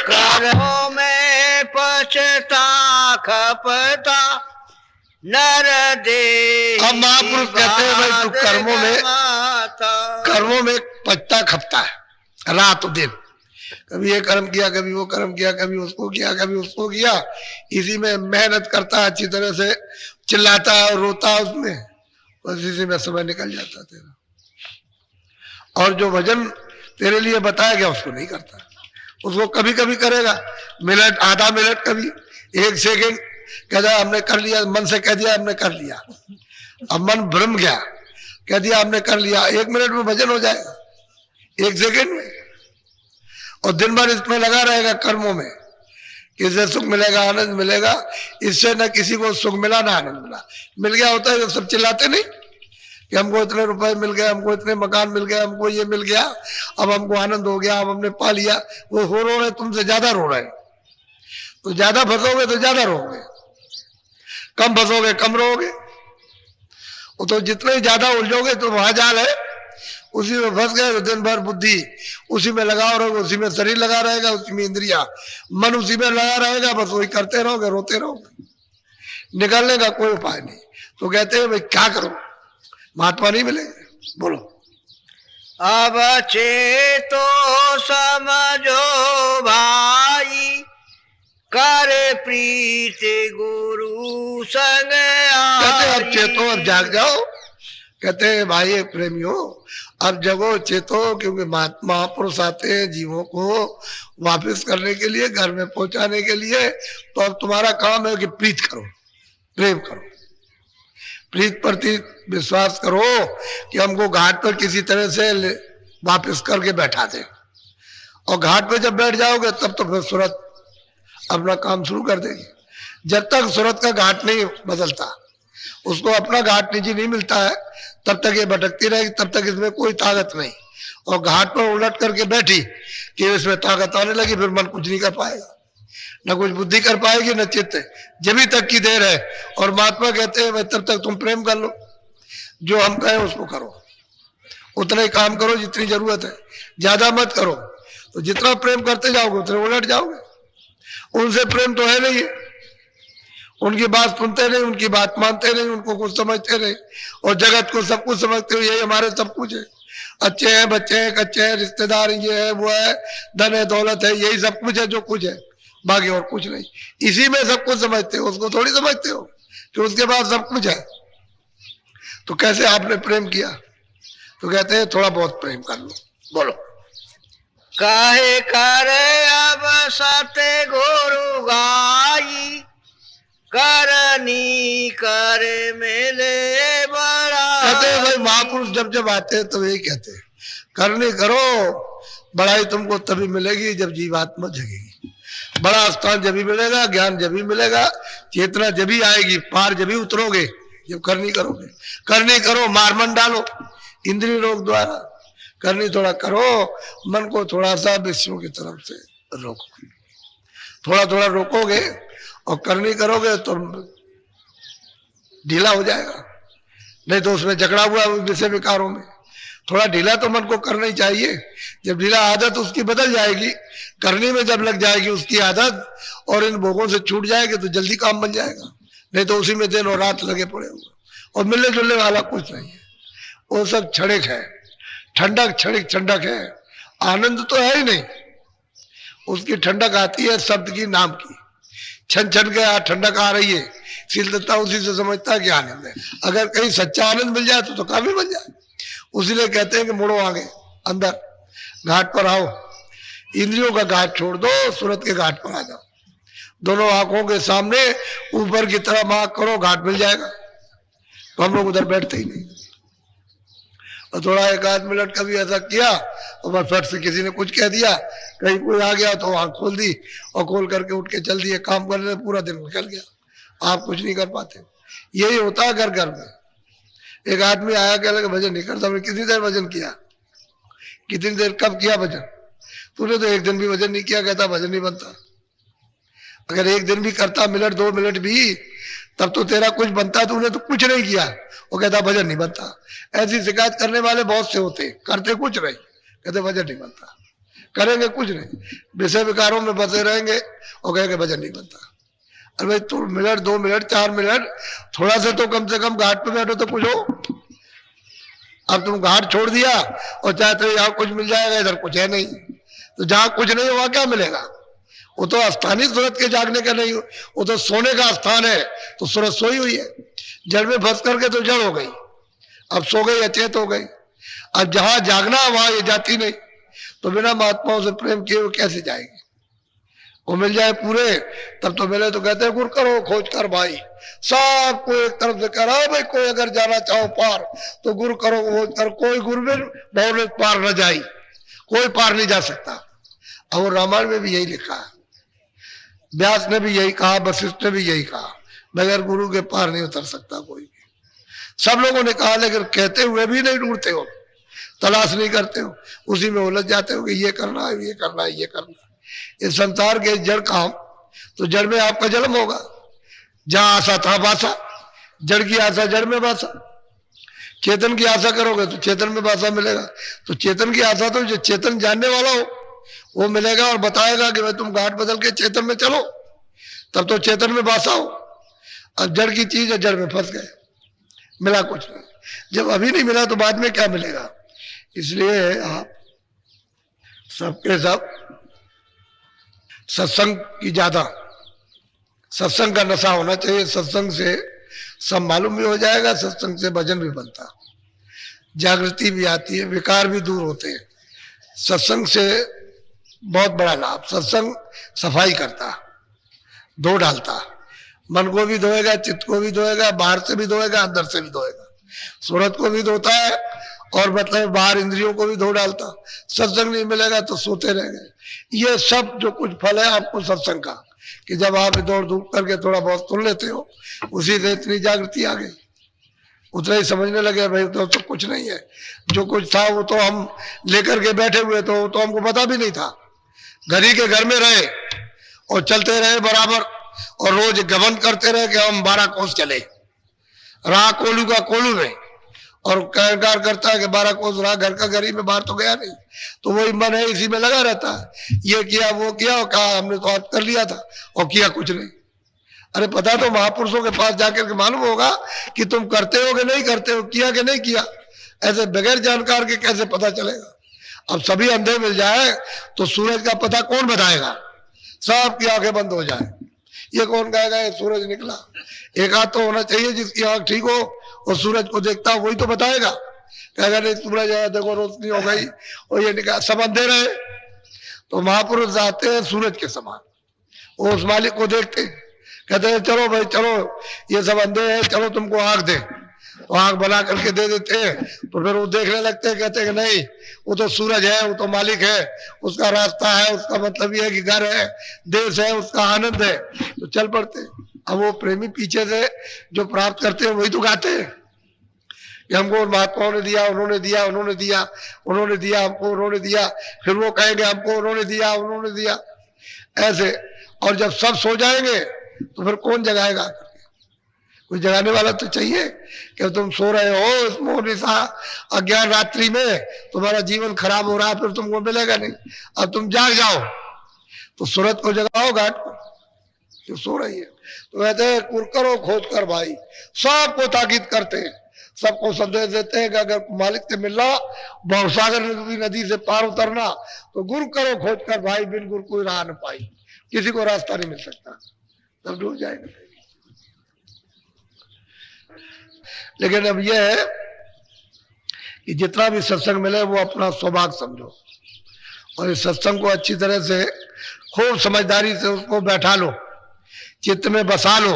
कर्मों में पछता खपता नर दे। अब महापुरुष कहते हैं भाई तू कर्मों में पछता खपता है रात दिन, कभी ये कर्म किया, कभी वो कर्म किया, कभी उसको किया, कभी उसको किया, इसी में मेहनत करता है, अच्छी तरह से चिल्लाता है और रोता है उसमें, बस इसी में समय निकल जाता तेरा। और जो भजन तेरे लिए बताया गया उसको नहीं करता, उसको कभी कभी करेगा, मिनट, आधा मिनट, कभी 1 सेकेंड, कहता हमने कर लिया, मन से कह दिया हमने कर लिया, अब मन भ्रम गया, कह दिया हमने कर लिया, 1 मिनट में भजन हो जाएगा, 1 सेकेंड में। और दिन भर इसमें लगा रहेगा कर्मों में, किससे सुख मिलेगा, आनंद मिलेगा, इससे न किसी को सुख मिला ना आनंद मिला। मिल गया होता है जब सब चिल्लाते नहीं कि हमको इतने रुपए मिल गए, हमको इतने मकान मिल गए, हमको ये मिल गया, अब हमको आनंद हो गया, अब हमने पा लिया, वो हो रहे तुमसे ज्यादा रो रहे। तो ज्यादा फंसोगे तो ज्यादा रोगे, कम फंसोगे कम रोगे। वो तो जितने ज्यादा उलझोगे तो वहां जाल है, उसी में फंस गए तो दिन भर बुद्धि उसी में लगाओ रहोगे, उसी में शरीर लगा रहेगा, उसी में इंद्रिया मन उसी में लगा रहेगा, बस वही करते रहोगे, रोते रहोगे, निकलने का कोई उपाय नहीं। तो कहते हैं भाई क्या करो, महात्मा नहीं मिलेंगे। बोलो अब चेतो समझो भाई, करे प्रीत गुरु संग कहते आई। अब चेतो, अब जाग जाओ, कहते हैं भाई प्रेमियों अब जगो चेतो, क्योंकि महापुरुष आते हैं जीवों को वापस करने के लिए, घर में पहुंचाने के लिए। तो अब तुम्हारा काम है कि प्रीत करो, प्रेम करो, प्रीत प्रति विश्वास करो कि हमको घाट पर किसी तरह से वापस करके बैठा दे। और घाट पर जब बैठ जाओगे तब तो फिर सूरत अपना काम शुरू कर देगी। जब तक सूरत का घाट नहीं बदलता, उसको अपना घाट निजी नहीं मिलता है, तब तक ये भटकती रहेगी, तब तक इसमें कोई ताकत नहीं। और घाट पर उलट करके बैठी कि इसमें ताकत आने लगी, फिर मन कुछ नहीं कर पाएगा, न कुछ बुद्धि कर पाएगी न चित्त, जब तक की देर है। और महात्मा कहते हैं भाई तब तक तुम प्रेम कर लो, जो हम कहें उसको करो, उतना ही काम करो जितनी जरूरत है, ज्यादा मत करो। तो जितना प्रेम करते जाओगे उतने उलट जाओगे। उनसे प्रेम तो है नहीं है, उनकी बात सुनते नहीं, उनकी बात मानते नहीं, उनको कुछ समझते नहीं, और जगत को सब कुछ समझते हो, यही हमारे सब कुछ है, अच्छे हैं, बच्चे हैं, कच्चे हैं, रिश्तेदार ये है वो है, धन है, दौलत है, यही सब कुछ है जो कुछ है, बाकी और कुछ नहीं। इसी में सब कुछ समझते हो, उसको थोड़ी समझते हो कि उसके पास सब कुछ है। तो कैसे आपने प्रेम किया? तो कहते हैं थोड़ा बहुत प्रेम कर लो। बोलो काहे करे अब सत्य गुरु गाई, करनी करे मेले बड़ा। कहते हैं भाई महापुरुष जब जब आते हैं तो यही कहते हैं करनी करो, बड़ाई तुमको तभी मिलेगी जब जीवात्मा जगेगी। बड़ा स्थान जब भी मिलेगा, ज्ञान जब भी मिलेगा, चेतना जब भी आएगी, पार जब भी उतरोगे जब करनी करोगे। करनी करो, मार मन डालो इंद्रिय रोग द्वारा, करनी थोड़ा करो, मन को थोड़ा सा विषयों की तरफ से रोको, थोड़ा थोड़ा रोकोगे और करनी करोगे तो ढीला हो जाएगा, नहीं तो उसमें जकड़ा हुआ विषय विकारों में। थोड़ा ढीला तो मन को करना ही चाहिए, जब ढीला आदत उसकी बदल जाएगी, करने में जब लग जाएगी उसकी आदत और इन भोगों से छूट जाएगी तो जल्दी काम बन जाएगा, नहीं तो उसी में दिन और रात लगे पड़े हुए और मिलने जुलने वाला कुछ नहीं है। वो सब क्षणिक है, ठंडक क्षणिक ठंडक है, आनंद तो है ही नहीं। उसकी ठंडक आती है शब्द की, नाम की, छन छन के ठंडक आ रही है, शीलता उसी से समझता है कि आनंद है। अगर कहीं सच्चा आनंद मिल जाए तो काफी बन जाए। उसीलिए कहते हैं कि मुड़ो आगे, अंदर घाट पर आओ, इंद्रियों का घाट छोड़ दो, सूरत के घाट पर आ जाओ। दोनों आंखों के सामने ऊपर की तरफ आंख करो, घाट मिल जाएगा। तो हम लोग उधर बैठते ही नहीं, और थोड़ा एक आध मिनट कभी ऐसा किया और बस फट से किसी ने कुछ कह दिया, कहीं कोई आ गया तो आंख खोल दी और खोल करके उठ के चल दिए, काम करने पूरा दिन निकल गया, आप कुछ नहीं कर पाते। यही होता है घर घर में। एक आदमी आया, कह लगा भजन नहीं करता। हमने कितनी देर भजन किया, कितनी देर, कब किया भजन? तूने तो एक दिन भी भजन नहीं किया। कहता भजन नहीं बनता। अगर एक दिन भी करता, मिनट 2 मिनट भी, तब तो तेरा कुछ बनता। तूने तो कुछ नहीं किया, वो कहता भजन नहीं बनता। ऐसी शिकायत करने वाले बहुत से होते, करते कुछ नहीं, कहते भजन नहीं बनता, करेंगे कुछ नहीं, विषय विकारों में बसे रहेंगे और कहेंगे भजन नहीं बनता। अरे भाई तू मिनट 2 मिनट 4 मिनट थोड़ा सा तो कम से कम घाट पे बैठो तो कुछ हो। अब तुम घाट छोड़ दिया और चाहते हो यहाँ कुछ मिल जाएगा, इधर कुछ है नहीं। तो जहां कुछ नहीं वहां क्या मिलेगा? वो तो स्थानीय सूरत के जागने का नहीं, वो तो सोने का स्थान है। तो सूरत सोई हुई है, जड़ में फंस करके तो जड़ हो गई, अब सो गई, अचेत हो गई। अब जहां जागना वहां ये जाती नहीं, तो बिना महात्माओं से प्रेम किए वो कैसे जाएगी? वो मिल जाए पूरे तब तो मिले। तो कहते हैं गुर करो खोज कर भाई, सबको एक तरफ से करा भाई। कोई अगर जाना चाहो पार तो गुरु करो खोज कर, कोई गुरु में बहु पार न जाई, कोई पार नहीं जा सकता। और रामायण में भी यही लिखा है, व्यास ने भी यही कहा, वशिष्ठ ने भी यही कहा, बगैर गुरु के पार नहीं उतर सकता कोई भी। सब लोगों ने कहा, लेकिन कहते हुए भी नहीं ढूंढते हो, तलाश नहीं करते हो, उसी में उलझ जाते हो कि ये करना है, ये करना है, ये करना है। इस संसार के जड़ काम, तो जड़ में आपका जन्म होगा। जहां आशा था बासा, जड़ की आशा जड़ में बासा। चेतन की आशा करोगे तो चेतन में बासा मिलेगा। तो चेतन की आशा तो जो चेतन जानने वाला हो वो मिलेगा और बताएगा कि भाई तुम घाट बदल के चेतन में चलो, तब तो चेतन में बासा हो। अब जड़ की चीज है, जड़ में फंस गए, मिला कुछ नहीं। जब अभी नहीं मिला तो बाद में क्या मिलेगा? इसलिए आप सबके सब सत्संग की ज्यादा, सत्संग का नशा होना चाहिए। सत्संग से सब मालूम भी हो जाएगा, सत्संग से भजन भी बनता, जागृति भी आती है, विकार भी दूर होते हैं। सत्संग से बहुत बड़ा लाभ, सत्संग सफाई करता, धो डालता, मन को भी धोएगा, चित्त को भी धोएगा, बाहर से भी धोएगा, अंदर से भी धोएगा, सूरत को भी धोता है और मतलब बाहर इंद्रियों को भी धो डालता। सत्संग नहीं मिलेगा तो सोते रह गए। ये सब जो कुछ फल है आपको सत्संग का, कि जब आप दौड़ धूप करके थोड़ा बहुत सुन लेते हो, उसी से इतनी जागृति आ गई, उतना ही समझने लगे भाई तो कुछ नहीं है। जो कुछ था वो तो हम लेकर के बैठे हुए, तो हमको पता भी नहीं था। घरी के घर में रहे और चलते रहे बराबर, और रोज गबन करते रहे कि हम 12 कोस चले, रहा कोलू का कोलू में, और कार करता है कि 12 कोस रहा, घर का घर ही में, बाहर तो गया नहीं। तो वही मन है, इसी में लगा रहता है, ये किया वो किया, और कहा हमने तो आज कर लिया था और किया कुछ नहीं। अरे पता तो महापुरुषों के पास जाकर के मालूम होगा कि तुम करते हो कि नहीं करते हो, किया कि नहीं किया। ऐसे बगैर जानकार के कैसे पता चलेगा? अब सभी अंधे मिल जाए तो सूरज का पता कौन बताएगा? सबकी आंखें बंद हो जाए, ये कौन कहेगा ये सूरज निकला? एक आध तो होना चाहिए जिसकी आंख ठीक हो और सूरज को देखता हो, वही तो बताएगा। कहेगा नहीं सूरज आया देखो रोशनी हो गई और ये निकला, सब अंधे रहे। तो महापुरुष आते हैं सूरज के समान, वो उस मालिक को देखते, कहते हैं चलो भाई चलो, ये सब अंधे हैं, चलो तुमको आंख दे। तो आंख बना करके दे देते हैं, तो फिर वो देखने लगते हैं, कहते हैं कि नहीं वो तो सूरज है, वो तो मालिक है, उसका रास्ता है, उसका मतलब ये है कि घर है, देश है, उसका आनंद है, तो चल पड़ते हैं। अब वो प्रेमी पीछे से जो प्राप्त करते हैं वही तो गाते हैं कि हमको महात्माओं ने दिया, उन्होंने दिया, उन्होंने दिया, उन्होंने दिया हमको, उन्होंने दिया, फिर वो कहेंगे हमको उन्होंने दिया, उन्होंने दिया, ऐसे। और जब सब सो जाएंगे तो फिर कौन जगाएगा? कोई जगाने वाला तो चाहिए कि तुम सो रहे हो इस मोह निशा अज्ञान रात्रि में, तुम्हारा जीवन खराब हो रहा है, फिर तुमको मिलेगा नहीं। अब तुम जाग जाओ तो सूरत को जगाओ घाट पर जो सो रही है। तो कहते हैं कुर करो खोज कर भाई, सबको ताकीद करते हैं, सबको संदेश देते हैं कि अगर मालिक से मिलना, भवसागर नदी से पार उतरना, तो गुरु करो खोज कर भाई, बिन गुरु कोई राह न पाई, किसी को रास्ता नहीं मिल सकता, तब डूब जाएगा। लेकिन अब यह है कि जितना भी सत्संग मिले वो अपना सौभाग्य समझो, और इस सत्संग को अच्छी तरह से खूब समझदारी से उसको बैठा लो, चित्त में बसा लो,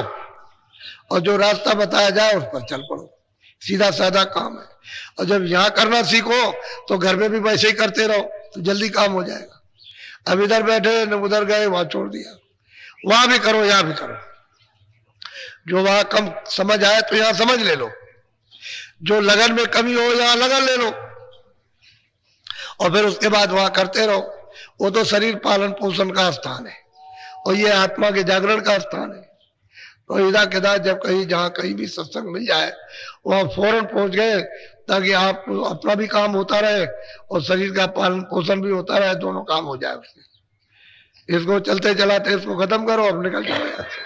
और जो रास्ता बताया जाए उस पर चल पड़ो। सीधा साधा काम है। और जब यहाँ करना सीखो तो घर में भी वैसे ही करते रहो तो जल्दी काम हो जाएगा। अब इधर बैठे न उधर गए, वहां छोड़ दिया, वहां भी करो यहाँ भी करो। जो वहां कम समझ आए तो यहाँ समझ ले लो, जो लगन में कमी हो यहाँ लगन ले लो, और फिर उसके बाद वहां करते रहो। वो तो शरीर पालन पोषण का स्थान है और ये आत्मा के जागरण का स्थान है। तो इधर किधर जब कहीं जहाँ कहीं भी सत्संग मिल जाए वहां फौरन पहुंच गए, ताकि आप अपना भी काम होता रहे और शरीर का पालन पोषण भी होता रहे, दोनों काम हो जाए उससे। इसको चलते चलाते इसको खत्म करो, अब निकल जाओ यहाँ से।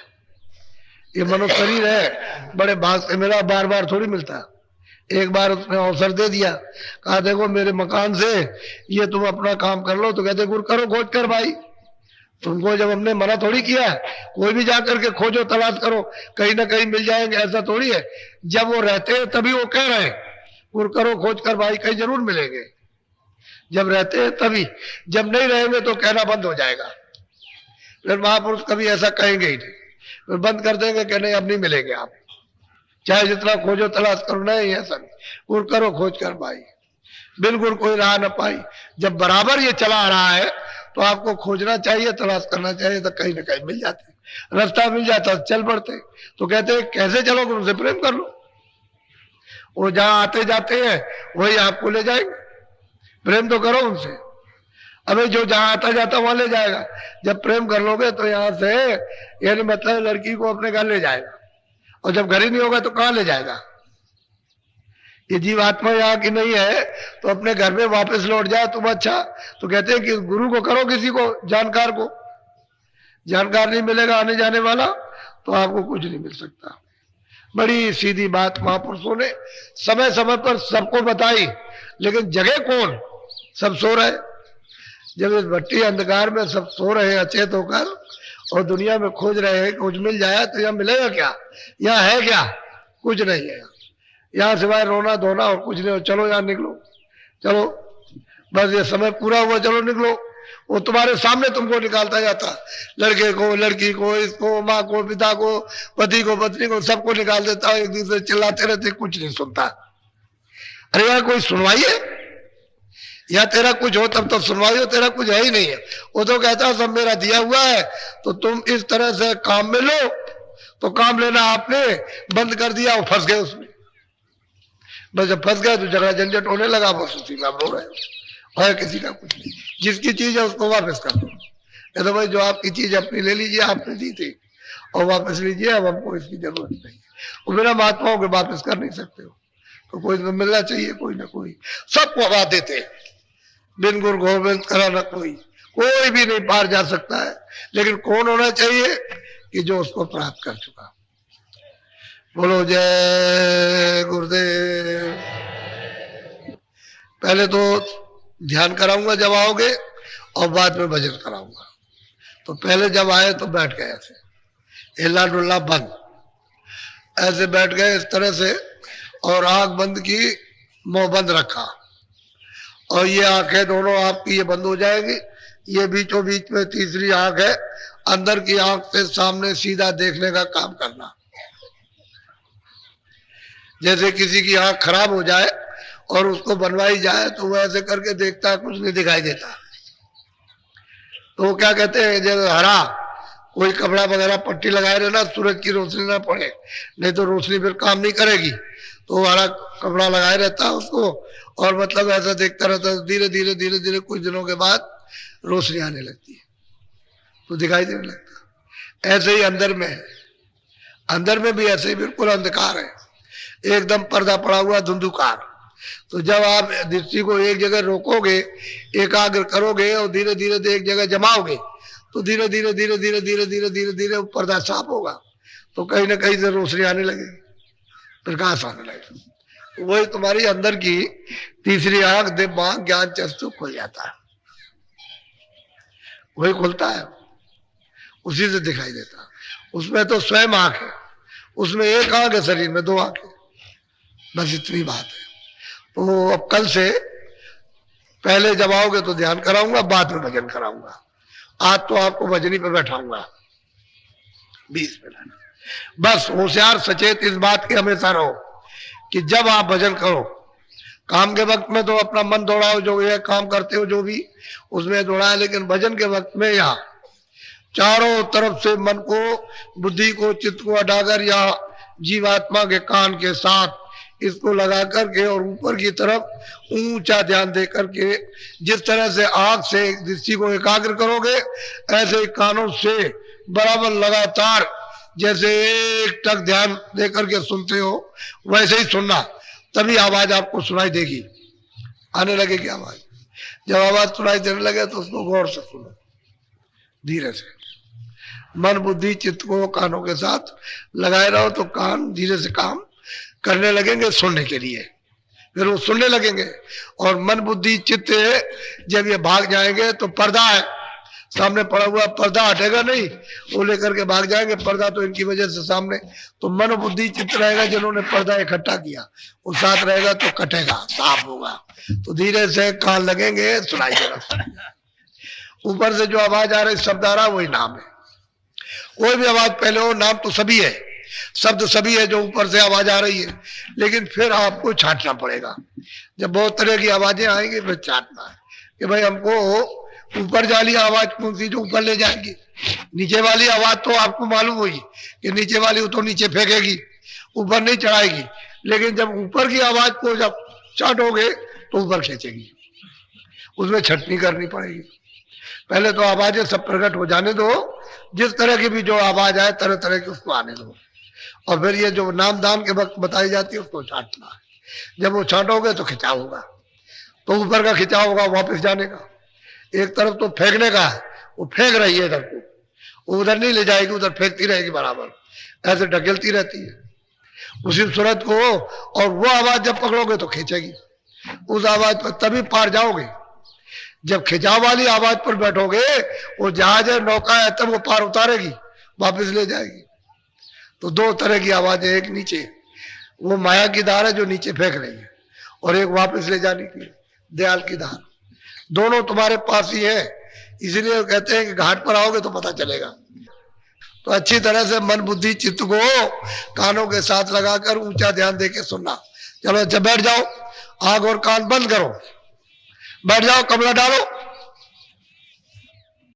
ये मनुष्य शरीर है, बड़े भाग से मिला, बार बार थोड़ी मिलता। एक बार उसने अवसर दे दिया, कहा देखो मेरे मकान से ये तुम अपना काम कर लो, तो कहते गुरु करो खोज कर भाई। तुमको जब हमने मना थोड़ी किया है, कोई भी जाकर के खोजो तलाश करो, कहीं ना कहीं मिल जाएंगे, ऐसा थोड़ी है। जब वो रहते हैं तभी वो कह रहे हैं गुरु करो खोज कर भाई, कहीं जरूर मिलेंगे। जब रहते हैं तभी, जब नहीं रहेंगे तो कहना बंद हो जाएगा। फिर महापुरुष कभी ऐसा कहेंगे ही नहीं, फिर बंद कर देंगे कि नहीं अब नहीं मिलेंगे आप, चाहे जितना खोजो तलाश करो। नहीं ऐसा नहीं, गुरु करो खोज कर भाई, बिल्कुल कोई राह न पाई। जब बराबर ये चला आ रहा है तो आपको खोजना चाहिए, तलाश करना चाहिए, तो कहीं ना कहीं मिल जाते, रास्ता मिल जाता, चल पड़ते। तो कहते हैं कैसे चलोगे, उनसे प्रेम कर लो, वो जहां आते जाते हैं वही आपको ले जाएंगे, प्रेम तो करो उनसे। अबे जो जहां आता जाता वहां ले जाएगा। जब प्रेम कर लोगे तो यहाँ से यानी मतलब लड़की को अपने घर ले जाएगा, और जब घर ही नहीं होगा तो कहां ले जाएगा। ये जीवात्मा यहाँ की नहीं है तो अपने घर में वापस लौट जाए तुम अच्छा। तो कहते हैं कि गुरु को करो, किसी को जानकार को, जानकार नहीं मिलेगा आने जाने वाला तो आपको कुछ नहीं मिल सकता। बड़ी सीधी बात महापुरुषों ने समय समय पर सबको बताई, लेकिन जगह कौन, सब सो रहे। जब इस भट्टी अंधकार में सब सो रहे अचेत होकर और दुनिया में खोज रहे हैं कुछ मिल जाए, तो यहाँ मिलेगा क्या, यहाँ है क्या, कुछ नहीं है यहाँ सिवाय रोना धोना और कुछ नहीं हो। चलो यहाँ निकलो, चलो बस ये समय पूरा हुआ, चलो निकलो। वो तुम्हारे सामने तुमको निकालता जाता, लड़के को, लड़की को, इसको, माँ को, पिता को, पति को, पत्नी को, सबको निकाल देता। एक दूसरे चिल्लाते रहते, कुछ नहीं सुनता। अरे यार कोई सुनवाई है, या तेरा कुछ हो तब तो सुनवाई हो, तेरा कुछ है ही नहीं है। वो तो कहता सब मेरा दिया हुआ है, तो तुम इस तरह से काम में लो। तो काम लेना आपने बंद कर दिया, वो फंस गए उसमें। बस जब फंस गए तो झगड़ा झंझट होने लगा, बस उसी में आप रो रहे हो, और किसी का कुछ नहीं। जिसकी चीज है उसको वापस कर दो। कहते भाई जो आपकी चीज अपनी ले लीजिए, आपने दी थी और वापस लीजिए, अब हमको इसकी जरूरत नहीं। वो बिना महात्माओं के वापस कर नहीं सकते हो, तो कोई तो मिलना चाहिए, कोई ना कोई। सबको हवा देते, बिन गुरु गोविंद करा न कोई, कोई भी नहीं पार जा सकता है। लेकिन कौन होना चाहिए कि जो उसको प्राप्त कर चुका। बोलो जय गुरुदेव। पहले तो ध्यान कराऊंगा जब आओगे, और बाद में भजन कराऊंगा। तो पहले जब आए तो बैठ गए ऐसे, हिला डुल्ला बंद, ऐसे बैठ गए इस तरह से, और आंख बंद की, मुंह बंद रखा, और ये आंखें दोनों आपकी ये बंद हो जाएगी। ये बीचों बीच में तीसरी आंख है, अंदर की आंख से सामने सीधा देखने का काम करना। जैसे किसी की आंख खराब हो जाए और उसको बनवाई जाए तो वो ऐसे करके देखता है, कुछ नहीं दिखाई देता। तो वो क्या कहते हैं, जैसे हरा कोई कपड़ा वगैरह पट्टी लगाए रहना, सूरज की रोशनी ना पड़े, नहीं तो रोशनी फिर काम नहीं करेगी। तो वो हरा कपड़ा लगाए रहता है उसको, और मतलब ऐसा देखता रहता है। धीरे धीरे धीरे धीरे कुछ दिनों के बाद रोशनी आने लगती है तो दिखाई देने लगता। ऐसे ही अंदर में है, अंदर में भी ऐसे ही बिल्कुल अंधकार है, एकदम पर्दा पड़ा हुआ धुंधुकार। तो जब आप दृष्टि को एक जगह रोकोगे, एकाग्र करोगे और धीरे धीरे एक जगह जमाओगे, तो धीरे धीरे धीरे धीरे धीरे धीरे धीरे धीरे पर्दा साफ होगा, तो कहीं ना कहीं से रोशनी आने लगेगी, प्रकाश आने लगेगा। वही तुम्हारी अंदर की तीसरी आंख, दिमाग, ज्ञान चक्षु खुल जाता है, वही खुलता है, उसी से दिखाई देता। उसमें तो स्वयं आंख है, उसमें एक आंख है, शरीर में दो आंख है, बस इतनी बात है। तो अब कल से पहले जब आओगे तो ध्यान कराऊंगा, बाद में भजन कराऊंगा। आज तो आपको भजनी पे बैठाऊंगा 20 मिनट। बस होशियार सचेत इस बात की हमेशा रहो कि जब आप भजन करो, काम के वक्त में तो अपना मन दौड़ाओ, जो ये काम करते हो जो भी उसमें दौड़ाए, लेकिन भजन के वक्त में यहाँ चारों तरफ से मन को, बुद्धि को, चित्त को हटाकर या जीवात्मा के कान के साथ इसको लगा करके और ऊपर की तरफ ऊंचा ध्यान दे करके, जिस तरह से आंख से दृष्टि को एकाग्र करोगे, ऐसे ही कानों से बराबर लगातार जैसे एक टक ध्यान दे करके सुनते हो, वैसे ही सुनना, तभी आवाज आपको सुनाई देगी, आने लगेगी आवाज। जब आवाज सुनाई देने लगे तो उसको गौर से सुनो, धीरे से मन बुद्धि चित्त को कानों के साथ लगाए रहो, तो कान धीरे से काम करने लगेंगे सुनने के लिए, फिर वो सुनने लगेंगे। और मन बुद्धि चित्त जब ये भाग जाएंगे तो पर्दा है, सामने पड़ा हुआ पर्दा हटेगा नहीं, वो लेकर के भाग जाएंगे। पर्दा तो इनकी वजह से सामने, तो मन बुद्धि चित्त रहेगा, जिन्होंने पर्दा इकट्ठा किया वो साथ रहेगा तो कटेगा, साफ होगा। तो धीरे से कान लगेंगे, सुनाई देगा। ऊपर से जो आवाज आ रही, शब्द आ रहा, वही नाम है। कोई भी आवाज पहले हो, नाम तो सभी है, शब्द सभी है जो ऊपर से आवाज आ रही है, लेकिन फिर आपको छांटना पड़ेगा। जब बहुत तरह की आवाजें आएंगी फिर छांटना है कि भाई हमको ऊपर वाली आवाज कौन सी जो ऊपर ले जाएगी, नीचे वाली आवाज तो आपको मालूम होगी कि नीचे वाली तो नीचे फेंकेगी, ऊपर नहीं चढ़ाएगी, लेकिन जब ऊपर की आवाज को जब छांटोगे तो ऊपर खींचेगी, उसमें छटनी करनी पड़ेगी। पहले तो आवाजें सब प्रकट हो जाने दो, जिस तरह की भी जो आवाज आए तरह तरह की उसको आने दो, और फिर ये जो नाम दान के वक्त बताई जाती है उसको छांटना है। जब वो छांटोगे तो खिंचाव होगा, तो ऊपर का खिंचाव होगा वापस जाने का। एक तरफ तो फेंकने का है, वो फेंक रही है इधर को, वो उधर नहीं ले जाएगी, उधर फेंकती रहेगी बराबर, ऐसे ढकेलती रहती है उसी सूरत को। और वो आवाज जब पकड़ोगे तो खींचेगी, उस आवाज पर तभी पार जाओगे। जब खिंचाव वाली आवाज पर बैठोगे, वो जहाज है, नौका है, तब वो पार उतारेगी, वापस ले जाएगी। तो दो तरह की आवाज है, एक नीचे वो माया की धार है जो नीचे फेंक रही है, और एक वापस ले जाने की दयाल की धार। दोनों तुम्हारे पास ही है, इसलिए कहते हैं कि घाट पर आओगे तो पता चलेगा। तो अच्छी तरह से मन बुद्धि चित्त को कानों के साथ लगाकर ऊंचा ध्यान देके सुनना। चलो अच्छा बैठ जाओ, आंख और कान बंद करो, बैठ जाओ, कमरा डालो।